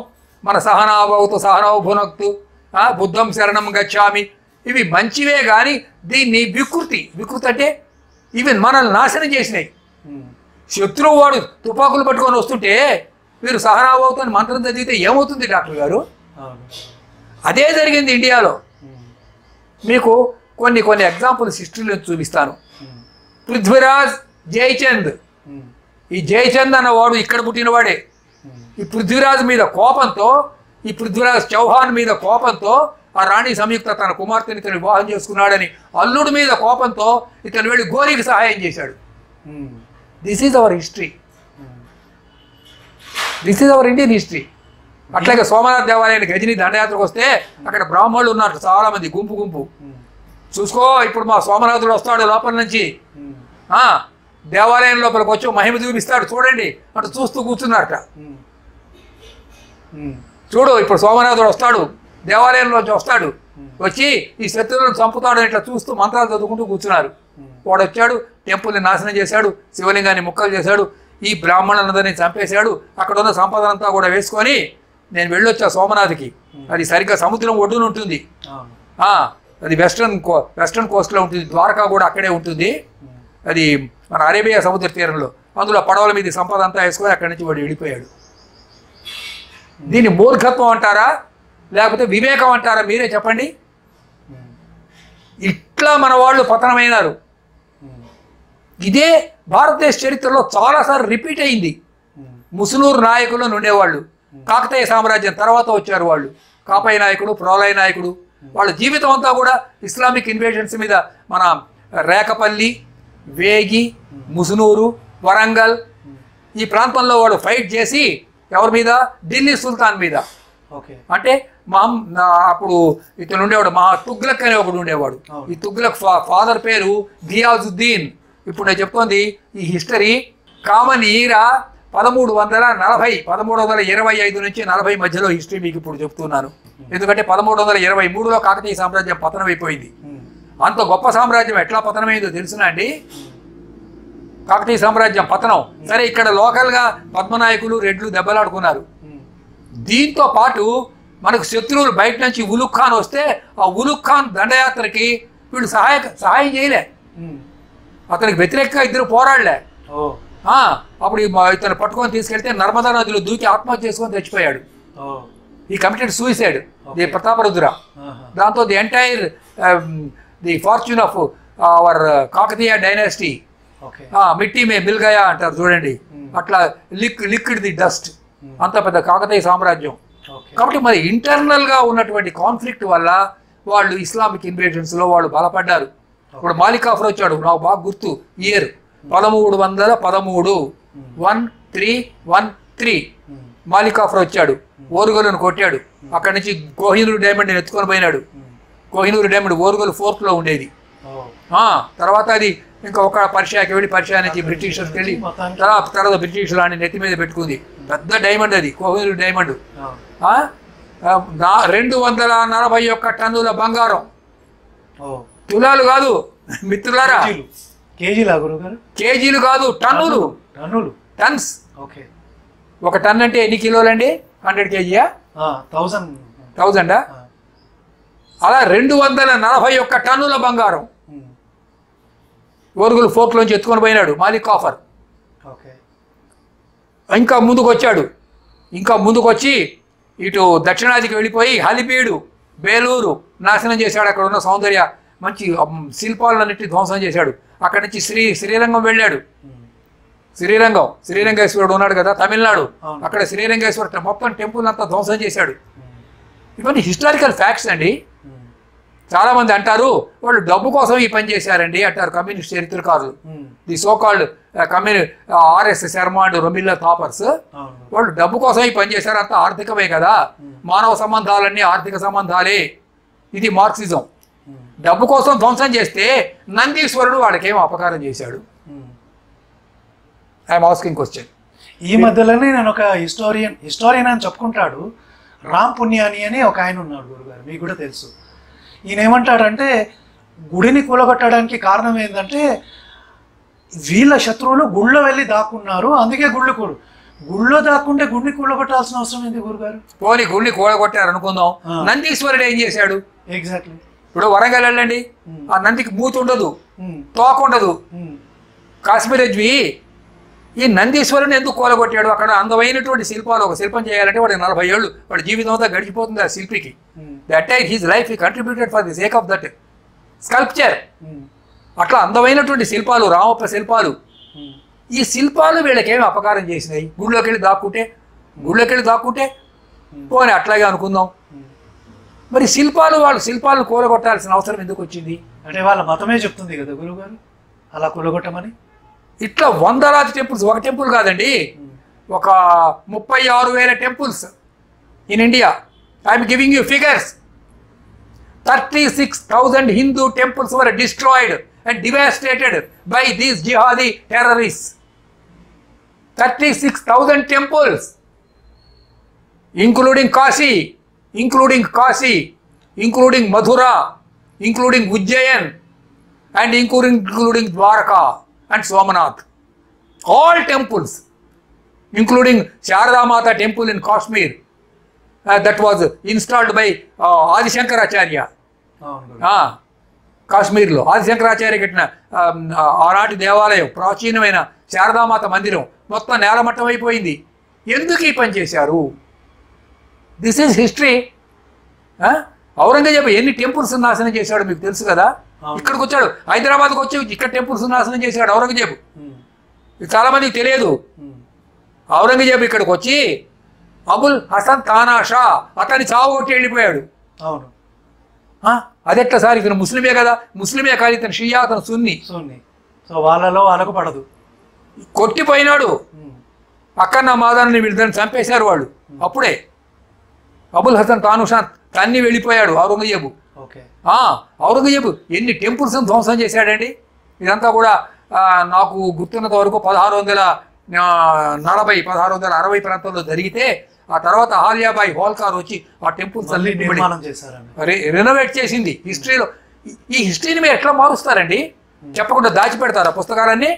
మన సహనావ భునక్తు, బుద్ధం శరణం గచ్చామి, ఇవి మంచివే కానీ దీన్ని వికృతి అంటే ఇవి మనల్ని నాశనం చేసినాయి. శత్రువు వాడు తుపాకులు పట్టుకొని వస్తుంటే మీరు సహనాభావుతో మంత్రం చదివితే ఏమవుతుంది డాక్టర్ గారు? అదే జరిగింది ఇండియాలో. మీకు కొన్ని ఎగ్జాంపుల్స్ హిస్టరీలో చూపిస్తాను. పృథ్వీరాజ్ జయచంద్, ఈ జయచంద్ అన్నవాడు ఇక్కడ పుట్టినవాడే. ఈ పృథ్వీరాజ్ మీద కోపంతో, ఈ పృథ్వీరాజ్ చౌహాన్ మీద కోపంతో ఆ రాణి సంయుక్త తన కుమార్తెని ఇతను వివాహం చేసుకున్నాడని అల్లుడి మీద కోపంతో ఇతను వెళ్ళి గోరికి సహాయం చేశాడు. This is our history, this is our Indian history. అట్లాగే సోమనాథ్ దేవాలయానికి గజని దండయాత్రకు వస్తే అక్కడ బ్రాహ్మణులు ఉన్నారు చాలా మంది, గుంపు. చూసుకో ఇప్పుడు మా సోమనాథుడు వస్తాడు లోపల నుంచి, దేవాలయం లోపలికి వచ్చి మహిమ చూపిస్తాడు చూడండి అంటే చూస్తూ కూర్చున్నారట. చూడు ఇప్పుడు సోమనాథుడు వస్తాడు, దేవాలయంలోంచి వస్తాడు, వచ్చి ఈ శత్రువులను చంపుతాడు ఇట్లా చూస్తూ మంత్రాలు చదువుకుంటూ కూర్చున్నారు. వాడు వచ్చాడు, టెంపుల్ని నాశనం చేశాడు, శివలింగాన్ని ముక్కలు చేశాడు, ఈ బ్రాహ్మణులందరినీ చంపేశాడు. అక్కడ ఉన్న సంపద అంతా కూడా వేసుకొని నేను వెళ్ళొచ్చా సోమనాథ్కి. అది సరిగ్గా సముద్రం ఒడ్డున ఉంటుంది, అది వెస్ట్రన్ కోస్ట్లో ఉంటుంది. ద్వారకా కూడా అక్కడే ఉంటుంది, అది మన అరేబియా సముద్ర తీరంలో. అందులో పడవల మీద సంపద అంతా వేసుకొని అక్కడి నుంచి వాడు వెళ్ళిపోయాడు. దీన్ని మూర్ఖత్వం అంటారా లేకపోతే వివేకం అంటారా? మీరే చెప్పండి. ఇట్లా మన వాళ్ళు పతనమైనారు. ఇదే భారతదేశ చరిత్రలో చాలాసార్లు రిపీట్ అయింది. ముసునూరు నాయకులు ఉండేవాళ్ళు, కాకతీయ సామ్రాజ్యం తర్వాత వచ్చారు వాళ్ళు, కాపై నాయకుడు, ప్రోలయ నాయకుడు. వాళ్ళ జీవితం అంతా కూడా ఇస్లామిక్ ఇన్వేషన్స్ మీద, మన రేకపల్లి, వేగి, ముసునూరు, వరంగల్ ఈ ప్రాంతంలో వాళ్ళు ఫైట్ చేసి ఎవరి మీద? ఢిల్లీ సుల్తాన్ మీద. అంటే అప్పుడు ఇతను ఉండేవాడు తుగ్లక్ అనే ఒకడు ఉండేవాడు. ఈ తుగ్లక్ ఫాదర్ పేరు ఘియాజుద్దీన్. ఇప్పుడు నేను చెప్తోంది ఈ హిస్టరీ కామన్ ఈరా 1325 నుంచి 40 మధ్యలో హిస్టరీ మీకు ఇప్పుడు చెప్తున్నాను. ఎందుకంటే 1323లో కాకతీయ సామ్రాజ్యం పతనమైపోయింది. అంత గొప్ప సామ్రాజ్యం ఎట్లా పతనమైందో తెలుసునా అండి? కాకతీయ సామ్రాజ్యం పతనం. సరే, ఇక్కడ లోకల్గా పద్మనాయకులు రెడ్లు దెబ్బలాడుకున్నారు. దీంతో పాటు మనకు శత్రువులు బయట నుంచి ఉలుగ్ ఖాన్ వస్తే ఆ ఉలుగ్ ఖాన్ దండయాత్రకి వీళ్ళు సహాయం చేయలే. అతనికి వ్యతిరేకంగా ఇద్దరు పోరాడలే. అప్పుడు ఇతను పట్టుకొని తీసుకెళ్తే నర్మదా నదిలో దూకి ఆత్మహత్య చేసుకొని చచ్చిపోయాడు. ఈ కమిటెడ్ సూసైడ్ ది ప్రతాపరుద్ర. దాంతో the entire the fortune of our Kakatiya dynasty మిట్టి మే మిల్ గయా అంటారు చూడండి, అట్లా లిక్విడ్ ది డస్ట్. అంత పెద్ద కాకతీయ సామ్రాజ్యం. కాబట్టి మరి ఇంటర్నల్గా ఉన్నటువంటి కాన్ఫ్లిక్ట్ వల్ల వాళ్ళు ఇస్లామిక్ ఇన్వేషన్స్లో వాళ్ళు బలపడ్డారు. ఇప్పుడు మాలిక్ కాఫర్ వచ్చాడు, నాకు బాగా గుర్తు, ఇయర్ 1313 1313 మాలిక్ కాఫర్ వచ్చాడు, ఓరుగోలును కొట్టాడు. అక్కడి నుంచి కోహినూరు డైమండ్ ఎత్తుకొని పోయినాడు. కోహినూరు డైమండ్ ఓరుగోలు ఫోర్ట్లో ఉండేది. తర్వాత అది ఇంకా ఒక పర్షియాకి వెళ్ళి పర్షియా నుంచి బ్రిటిషర్స్కి వెళ్ళి తర్వాత బ్రిటిషర్లు అని నెత్తి మీద పెట్టుకుంది. పెద్ద డైమండ్ అది, కోహినూరు డైమండ్. 241 టన్నుల బంగారం. తులాలు కాదు మిత్రులారా, కేజీలు కాదు, టన్నులు. టన్స్. ఒక టన్ అంటే ఎన్ని కిలోలండి? 100 కేజీయా? 1000. అలా 241 టన్నుల బంగారం ఓరుగులు ఫోర్ట్లోంచి ఎత్తుకొని పోయినాడు మాలిక్ కాఫర్. ఇంకా ముందుకు వచ్చి ఇటు దక్షిణాదికి వెళ్ళిపోయి హలిపీడు, బేలూరు నాశనం చేశాడు. అక్కడ ఉన్న సౌందర్య మంచి శిల్పాలన్నింటినీ ధ్వంసం చేశాడు. అక్కడి నుంచి శ్రీరంగం వెళ్ళాడు. శ్రీరంగేశ్వరుడు ఉన్నాడు కదా తమిళనాడు, అక్కడ శ్రీరంగేశ్వర మొత్తం టెంపుల్ అంతా ధ్వంసం చేశాడు. ఇవన్నీ హిస్టారికల్ ఫ్యాక్ట్స్ అండి. చాలామంది అంటారు వాళ్ళు డబ్బు కోసం ఈ పని చేశారండి అంటారు కమ్యూనిస్ట్ చరిత్రకారులు. The so called R S Sharma and Romila Thapars. వాళ్ళు డబ్బు కోసం ఈ పని చేశారు, అంత ఆర్థికమే కదా, మానవ సంబంధాలన్నీ ఆర్థిక సంబంధాలే. ఇది మార్క్సిజం. డబ్బు కోసం ధ్వంసం చేస్తే నందీశ్వరుడు వాడికేం అపకారం చేశాడు? I'm asking question. ఈ మధ్యలోనే నేను ఒక హిస్టోరియన్ అని చెప్పుకుంటాడు, రామ్ పుణ్యాని అని ఒక ఆయన ఉన్నాడు గురుగారు, మీకు కూడా తెలుసు. ఈయన ఏమంటాడంటే గుడిని కూలగొట్టడానికి కారణం ఏంటంటే వీళ్ళ శత్రువులు గుళ్ళో వెళ్ళి దాక్కున్నారు, అందుకే గుళ్ళో దాక్కుంటే గుడిని కూలగొట్టాల్సిన అవసరం ఏంటి గురుగారు? పోనీ గుడిని కూలగొట్టారు అనుకుందాం, నందీశ్వరుడు ఏం చేశాడు? ఎగ్జాక్ట్లీ. ఇప్పుడు వరంగల్ వెళ్ళండి, ఆ నందికి మూతి ఉండదు, తోక ఉండదు. కాశ్మీర్ అజ్వి ఈ నందీశ్వరుని ఎందుకు కూలగొట్టాడు? అక్కడ అందమైనటువంటి శిల్పాలు, ఒక శిల్పం చేయాలంటే వాడికి 40 ఏళ్ళు వాడి జీవితం అంతా గడిచిపోతుంది ఆ శిల్పికి. That tire his life he contributed for the sake of that sculpture. అట్లా అందమైనటువంటి శిల్పాలు, రామప్ప శిల్పాలు. ఈ శిల్పాలు వీళ్ళకేమి అపకారం చేసినాయి? గుళ్ళోకి వెళ్ళి దాక్కుంటే పోనీ అట్లాగే అనుకుందాం. మరి వాళ్ళు శిల్పాలను కూలగొట్టాల్సిన అవసరం ఎందుకు వచ్చింది? అంటే వాళ్ళ మతమే చెప్తుంది కదా గురువుగారు అలా కూలగొట్టమని. ఇట్లా వందలాది టెంపుల్స్, ఒక టెంపుల్ కాదండి, ఒక 36,000 temples in India. I'm giving you figures. 36,000 Hindu temples were destroyed and devastated by these jihadi terrorists. 36,000 temples, including Kashi, including Mathura, including Ujjayan, and including Dwarka and Somanath. All temples, including Sharada Mata temple in Kashmir, that was installed by Adi Shankaracharya. కాశ్మీర్లో ఆదిశంకరాచార్య కట్టిన ఆనాటి దేవాలయం, ప్రాచీనమైన శారదామాత మందిరం మొత్తం నేలమట్టం అయిపోయింది. ఎందుకు ఈ పని చేశారు? This is history. ఔరంగజేబు ఎన్ని టెంపుల్స్ నాశనం చేశాడు మీకు తెలుసు కదా. ఇక్కడికి వచ్చాడు, హైదరాబాద్కి వచ్చి ఇక్కడ టెంపుల్స్ నాశనం చేశాడు ఔరంగజేబు. చాలా మందికి తెలియదు. ఔరంగజేబు ఇక్కడికి వచ్చి అబుల్ హసన్ తానాషా అతన్ని చావుకొట్టి వెళ్ళిపోయాడు. అవును, అదెట్లా సార్? ఇతను ముస్లిమే కదా. ముస్లిమే కాదు, ఇతను షియా, అతను సున్ని. సో వాళ్ళకు పడదు. కొట్టిపోయినాడు. అక్కన్న మాదాన్ని వీళ్ళని చంపేశారు వాళ్ళు. అప్పుడే అబుల్ హసన్ తానుషా తన్ని వెళ్ళిపోయాడు ఔరంగజేబు. ఔరంగజేబు ఎన్ని టెంపుల్స్ ధ్వంసం చేశాడండి. ఇదంతా కూడా నాకు గుర్తున్నంత వరకు 1640 1660 ప్రాంతంలో జరిగితే ఆ తర్వాత అహల్యాబాయి హోల్కార్ వచ్చి ఆ టెంపుల్స్ మళ్ళీ అన్నింటినీ నిర్మాణం చేశారండి. రెనోవేట్ చేసింది. హిస్టరీలో ఈ హిస్టరీని మీరు ఎట్లా మారుస్తారండి? చెప్పకుండా దాచిపెడతారా పుస్తకాలన్నీ?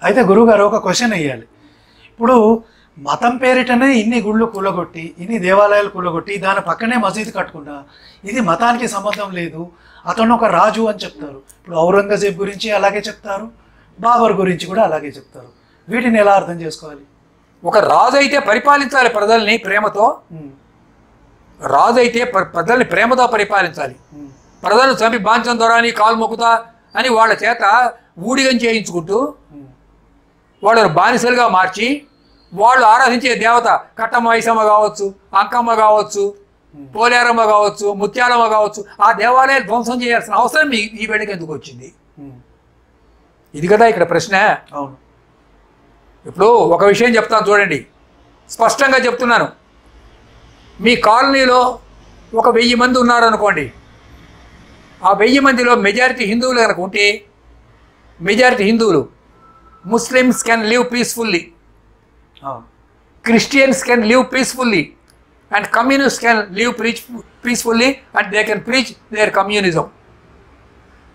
అయితే గురువుగారు ఒక క్వశ్చన్ వేయాలి. ఇప్పుడు మతం పేరిటనే ఇన్ని గుళ్ళు కూలగొట్టి, ఇన్ని దేవాలయాలు కూలగొట్టి, దాని పక్కనే మసీదు కట్టుకున్నా ఇది మతానికి సంబంధం లేదు, అతను ఒక రాజు అని చెప్తారు. ఇప్పుడు ఔరంగజేబ్ గురించి అలాగే చెప్తారు, బాబర్ గురించి కూడా అలాగే చెప్తారు. వీటిని ఎలా అర్థం చేసుకోవాలి? ఒక రాజు అయితే పరిపాలించాలి ప్రజల్ని ప్రేమతో. రాజు అయితే ప్రజల్ని ప్రేమతో పరిపాలించాలి. ప్రజలను చంపి బాంచం దొరని కాలు మొక్కుతా అని వాళ్ళ చేత ఊడిగం చేయించుకుంటూ వాళ్ళను బానిసలుగా మార్చి వాళ్ళు ఆరాధించే దేవత కట్టమ్మ ఐసమ్మ కావచ్చు, అంకమ్మ కావచ్చు, పోలేరమ్మ కావచ్చు, ముత్యాలమ్మ కావచ్చు, ఆ దేవాలయాలు ధ్వంసం చేయాల్సిన అవసరం ఈ వేళకి ఎందుకు వచ్చింది? ఇది కదా ఇక్కడ ప్రశ్న. అవును. ఇప్పుడు ఒక విషయం చెప్తాను చూడండి, స్పష్టంగా చెప్తున్నాను. మీ కాలనీలో ఒక 1000 మంది ఉన్నారనుకోండి. ఆ 1000 మందిలో మెజారిటీ హిందువులు కనుక ఉంటే, మెజారిటీ హిందువులు, Muslims can live peacefully, Christians can live peacefully, and communists can live peacefully, and they can preach their communism.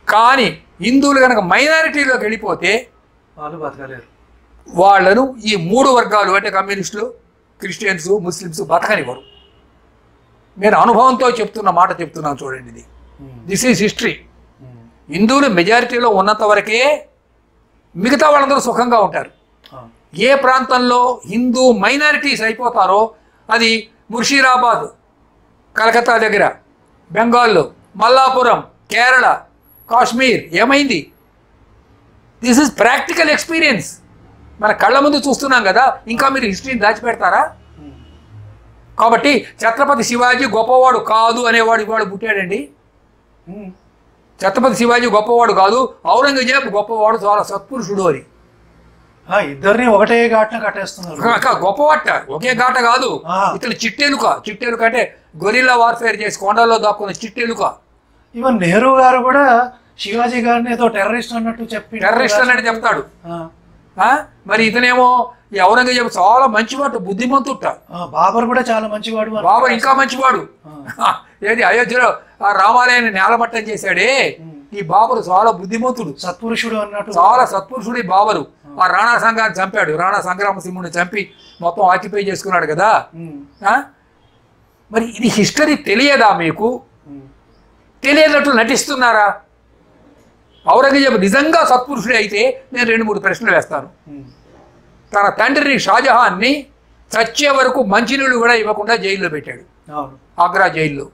కానీ హిందువులు కనుక మైనారిటీలోకి వెళ్ళిపోతే వాళ్ళు బతకలేరు. వాళ్ళను ఈ 3 వర్గాలు అంటే కమ్యూనిస్టులు, క్రిస్టియన్స్, ముస్లిమ్స్ బతకనివ్వరు. నేను అనుభవంతో చెప్తున్న మాట చెప్తున్నాను చూడండి. ఇది దిస్ ఈజ్ హిస్టరీ. హిందువులు మెజారిటీలో ఉన్నంత వరకే మిగతా వాళ్ళందరూ సుఖంగా ఉంటారు. ఏ ప్రాంతంలో హిందూ మైనారిటీస్ అయిపోతారో, అది ముర్షిదాబాద్ కలకత్తా దగ్గర, బెంగాల్లో, మల్లాపురం, కేరళ, కాశ్మీర్ ఏమైంది? This is practical experience. మన కళ్ళ ముందు చూస్తున్నాం కదా, ఇంకా మీరు హిస్టరీని దాచిపెడతారా? కాబట్టి ఛత్రపతి శివాజీ గొప్పవాడు కాదు అనేవాడు ఇవాడు పుట్టాడండి. ఛత్రపతి శివాజీ గొప్పవాడు కాదు, ఔరంగజేబ్ గొప్పవాడు, చాలా సత్పురుషుడు అని. ఇద్దరిని ఒకటే ఘాట్న కట్టేస్తున్నారు. గొప్పవాట ఒకే ఘాట కాదు, ఇతను చిట్టెలుక అంటే గొరిల్లా వార్ఫేర్ చేసి కొండల్లో దాక్కున్న చిట్టెలుక. ఈవెన్ నెహ్రూ గారు కూడా శివాజీ గారిని ఏదో టెర్రరిస్ట్ అన్నట్టు చెప్తాడు. మరి ఇతనేమో ఈ ఔరంగజేబు చాలా మంచివాడు, బుద్ధిమంతుట. బాబర్ కూడా చాలా మంచివాడు. బాబర్ ఇంకా మంచివాడు. ఏది అయోధ్యలో ఆ రామాలయాన్ని నేలమట్టం చేశాడే, ఈ బాబరు చాలా బుద్ధిమంతుడు, సత్పురుషుడు అన్నట్టు, చాలా సత్పురుషుడు ఈ బాబరు. ఆ రాణా సంఘాన్ని చంపాడు, రాణా సంగ్రామసింహుని చంపి మొత్తం ఆక్యుపై చేసుకున్నాడు కదా. మరి ఇది హిస్టరీ తెలియదా మీకు? తెలియనట్లు నటిస్తున్నారా? ఔరంగజేబు నిజంగా సత్పురుషుడే అయితే నేను 2-3 ప్రశ్నలు వేస్తాను. తన తండ్రిని షాజహాన్ని చచ్చే వరకు మంచినీళ్ళు కూడా ఇవ్వకుండా జైల్లో పెట్టాడు, ఆగ్రా జైల్లో.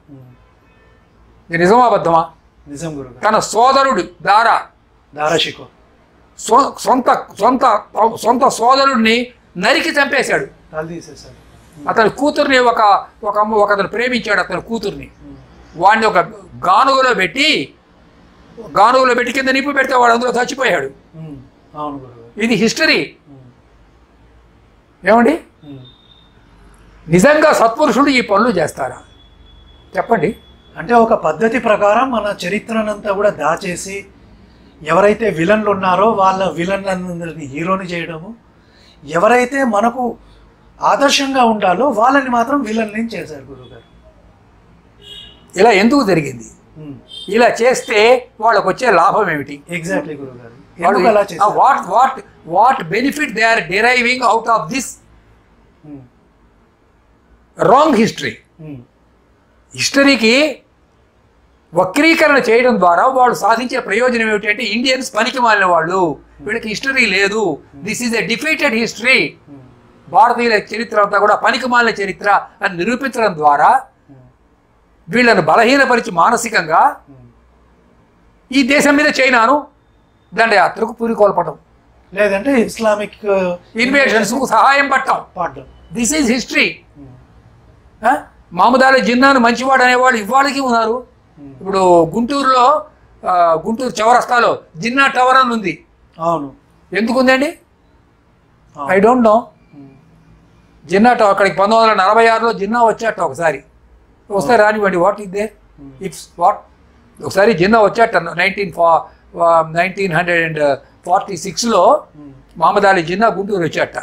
ఇది నిజమా అబద్ధమా? నిజం గురువు. తన సోదరుడు దారాషికో సొంత సోదరుడిని నరికి చంపేశాడు. అతని కూతుర్ని ఒకతను ప్రేమించాడు, అతని కూతుర్ని. వాడిని ఒక గానుగులో పెట్టి కింద నిప్పు పెడితే వాడు అందులో చచ్చిపోయాడు. ఇది హిస్టరీ. ఏమండి, నిజంగా సత్పురుషుడు ఈ పనులు చేస్తారా? చెప్పండి. అంటే ఒక పద్ధతి ప్రకారం మన చరిత్రనంతా కూడా దాచేసి ఎవరైతే విలన్లు ఉన్నారో వాళ్ళ విలన్లందరినీ హీరోని చేయడము, ఎవరైతే మనకు ఆదర్శంగా ఉండాలో వాళ్ళని మాత్రం విలన్ని చేశారు గురువుగారు. ఇలా ఎందుకు జరిగింది? ఇలా చేస్తే వాళ్ళకు వచ్చే లాభం ఏమిటి? ఎగ్జాక్ట్లీ గురువుగారు. What benefit they are deriving out of this wrong history? హిస్టరీకి వక్రీకరణ చేయడం ద్వారా వాళ్ళు సాధించే ప్రయోజనం ఏమిటంటే ఇండియన్స్ పనికి మాలిన వాళ్ళు, వీళ్ళకి హిస్టరీ లేదు, this is a defeated history, భారతీయుల చరిత్ర అంతా కూడా పనికి మాలిన చరిత్ర అని నిరూపించడం ద్వారా వీళ్ళను బలహీనపరిచి మానసికంగా ఈ దేశం మీద చైనాను దండయాత్రకు పూరికొల్పటం, లేదంటే ఇస్లామిక్ ఇన్వేషన్స్కు సహాయం పట్టడం. This is history. Mahmood Ali జిన్నాను మంచివాడు అనేవాళ్ళు ఇవాళకి ఉన్నారు. ఇప్పుడు గుంటూరు చౌరస్తాలో జిన్నా టవర్ అని ఉంది. అవును, ఎందుకు ఉందండి? I don't know. Jinnah tower అక్కడికి 1946లో జిన్నా వచ్చాట ఒకసారి రానివ్వండి. What is there? It's what ఒకసారి జిన్నా వచ్చాట 1946లో మహమ్మద్ అలీ జిన్నా గుంటూరు వచ్చాట.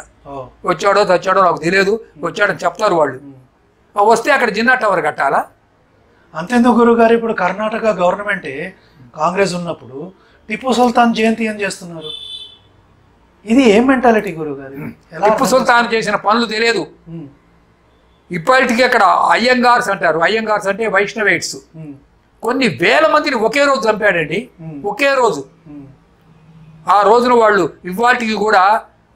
వచ్చాడో తెచ్చాడో నాకు తెలియదు, వచ్చాడని చెప్తారు వాళ్ళు. వస్తే అక్కడ జిన్నా టవర్ కట్టాలా? అంతేందుకు గురువు గారు, ఇప్పుడు కర్ణాటక గవర్నమెంటే కాంగ్రెస్ ఉన్నప్పుడు టిప్పు సుల్తాన్ జయంతి అని చేస్తున్నారు. ఇది ఏం మెంటాలిటీ గురువు గారు? టిప్పు సుల్తాన్ చేసిన పనులు తెలియదు. ఇప్పటికీ అక్కడ అయ్యంగార్స్ అంటారు. అయ్యంగార్స్ అంటే వైష్ణవేట్స్. కొన్ని వేల మందిని ఒకే రోజు చంపాడండి, ఒకే రోజు. ఆ రోజున వాళ్ళు ఇవాటికి కూడా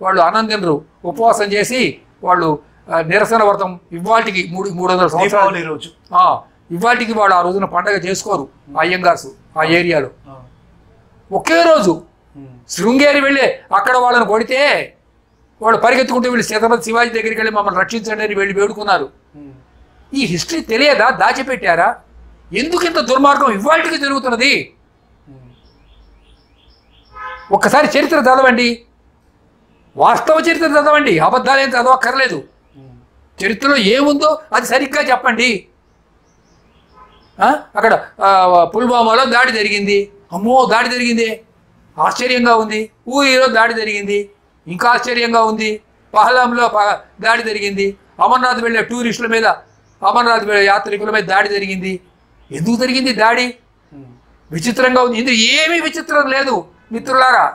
వాళ్ళు ఆనందించరు, ఉపవాసం చేసి వాళ్ళు నిరసన వ్రతం ఇవాటికి 300 సంవత్సరాలు రోజు ఇవాటికి వాళ్ళు ఆ రోజున పండగ చేసుకోరు అయ్యంగార్స్ ఆ ఏరియాలో. ఒకే రోజు శృంగేరి వెళ్ళి అక్కడ వాళ్ళని కొడితే వాళ్ళు పరిగెత్తుకుంటూ వీళ్ళు ఛత్రపతి శివాజీ దగ్గరికి వెళ్ళి మమ్మల్ని రక్షించండి అని వెళ్ళి వేడుకున్నారు. ఈ హిస్టరీ తెలియదా? దాచిపెట్టారా? ఎందుకు ఇంత దుర్మార్గం ఇవాళకి జరుగుతున్నది? ఒక్కసారి చరిత్ర చదవండి, వాస్తవ చరిత్ర చదవండి, అబద్ధాలేం చదవక్కర్లేదు. చరిత్రలో ఏముందో అది సరిగ్గా చెప్పండి. అక్కడ పుల్వామాలో దాడి జరిగింది, అమ్మో దాడి జరిగింది, ఆశ్చర్యంగా ఉంది. ఊరిలో దాడి జరిగింది, ఇంకా ఆశ్చర్యంగా ఉంది. పహలాంలో దాడి జరిగింది, అమర్నాథ్ వెళ్ళే టూరిస్టుల మీద, అమర్నాథ్ వెళ్ళే యాత్రికుల మీద దాడి జరిగింది. ఎందుకు జరిగింది దాడి? విచిత్రంగా ఉంది. ఇందులో ఏమీ విచిత్రం లేదు మిత్రులారా,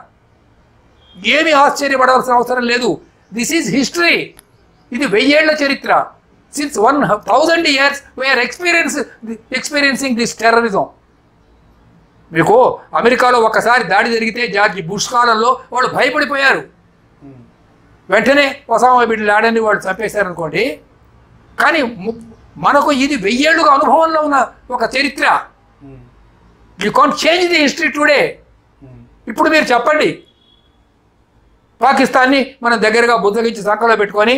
ఏమీ ఆశ్చర్యపడవలసిన అవసరం లేదు. This is history. ఇది 1000 ఏళ్ల చరిత్ర. Since 1000 years we are experiencing this terrorism. మీకు అమెరికాలో ఒక్కసారి దాడి జరిగితే జార్జ్ బుష్ కాలంలో వాళ్ళు భయపడిపోయారు. వెంటనే ఒసామా బిన్ లాడెన్ని వాళ్ళు చంపేశారనుకోండి. కానీ మనకు ఇది 1000 ఏళ్ళుగా అనుభవంలో ఉన్న ఒక చరిత్ర. You can't change the history today. ఇప్పుడు మీరు చెప్పండి, పాకిస్తాన్ని మనం దగ్గరగా బుద్ధగించి సంకలో పెట్టుకొని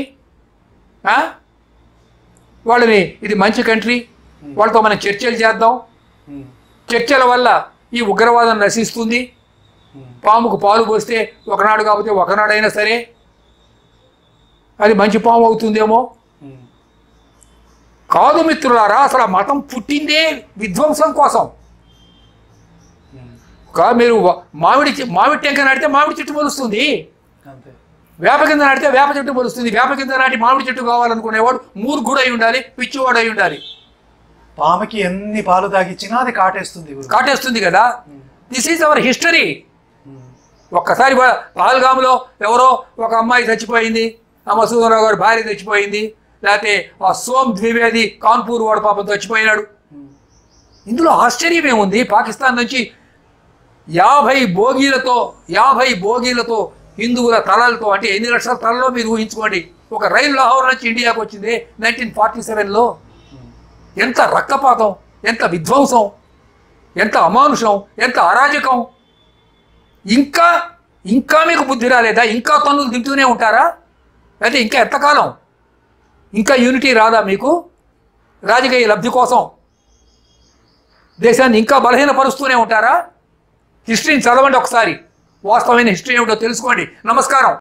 వాళ్ళని ఇది మంచి కంట్రీ, వాళ్ళతో మనం చర్చలు చేద్దాం, చర్చల వల్ల ఈ ఉగ్రవాదం నశిస్తుంది, పాముకు పాలు పోస్తే ఒకనాడు కాకపోతే ఒకనాడైనా సరే అది మంచి పాము అవుతుందేమో. కాదు మిత్రులారా, అసలు ఆ మతం పుట్టిందే విధ్వంసం కోసం. మీరు మామిడి టెంక నాటితే మామిడి చెట్టు మొలుస్తుంది, వేప కింద నాటితే వేప చెట్టు మొలుస్తుంది. వేప కింద నాటి మామిడి చెట్టు కావాలనుకునేవాడు మూర్ఖుడు అయి ఉండాలి, పిచ్చివాడు అయి ఉండాలి. పాముకి ఎన్ని పాలు తాగిచ్చినా అది కాటేస్తుంది కదా. This is our history. ఒక్కసారి పహల్గామ్లో ఎవరో ఒక అమ్మాయి చచ్చిపోయింది, ఆ మసూదరావు గారు భార్య చచ్చిపోయింది, లేకపోతే ఆ సోమ్ ద్వివేది కాన్పూర్ వాడు పాపం చచ్చిపోయినాడు. ఇందులో ఆశ్చర్యం ఏముంది? పాకిస్తాన్ నుంచి 50 బోగీలతో హిందువుల తలలతో, అంటే ఎన్ని లక్షల తలలో మీరు ఊహించుకోండి. ఒక రైలు లాహోర్ నుంచి ఇండియాకు వచ్చింది 1947లో. ఎంత రక్తపాతం, ఎంత విధ్వంసం, ఎంత అమానుషం, ఎంత అరాజకం. ఇంకా మీకు బుద్ధి రాలేదా? ఇంకా తన్నులు తింటూనే ఉంటారా? అయితే ఇంకా ఎంతకాలం? ఇంకా యూనిటీ రాదా మీకు? రాజకీయ లబ్ధి కోసం దేశాన్ని ఇంకా బలహీనపరుస్తూనే ఉంటారా? హిస్టరీని చదవండి ఒకసారి, వాస్తవమైన హిస్టరీ ఏమిటో తెలుసుకోండి. నమస్కారం.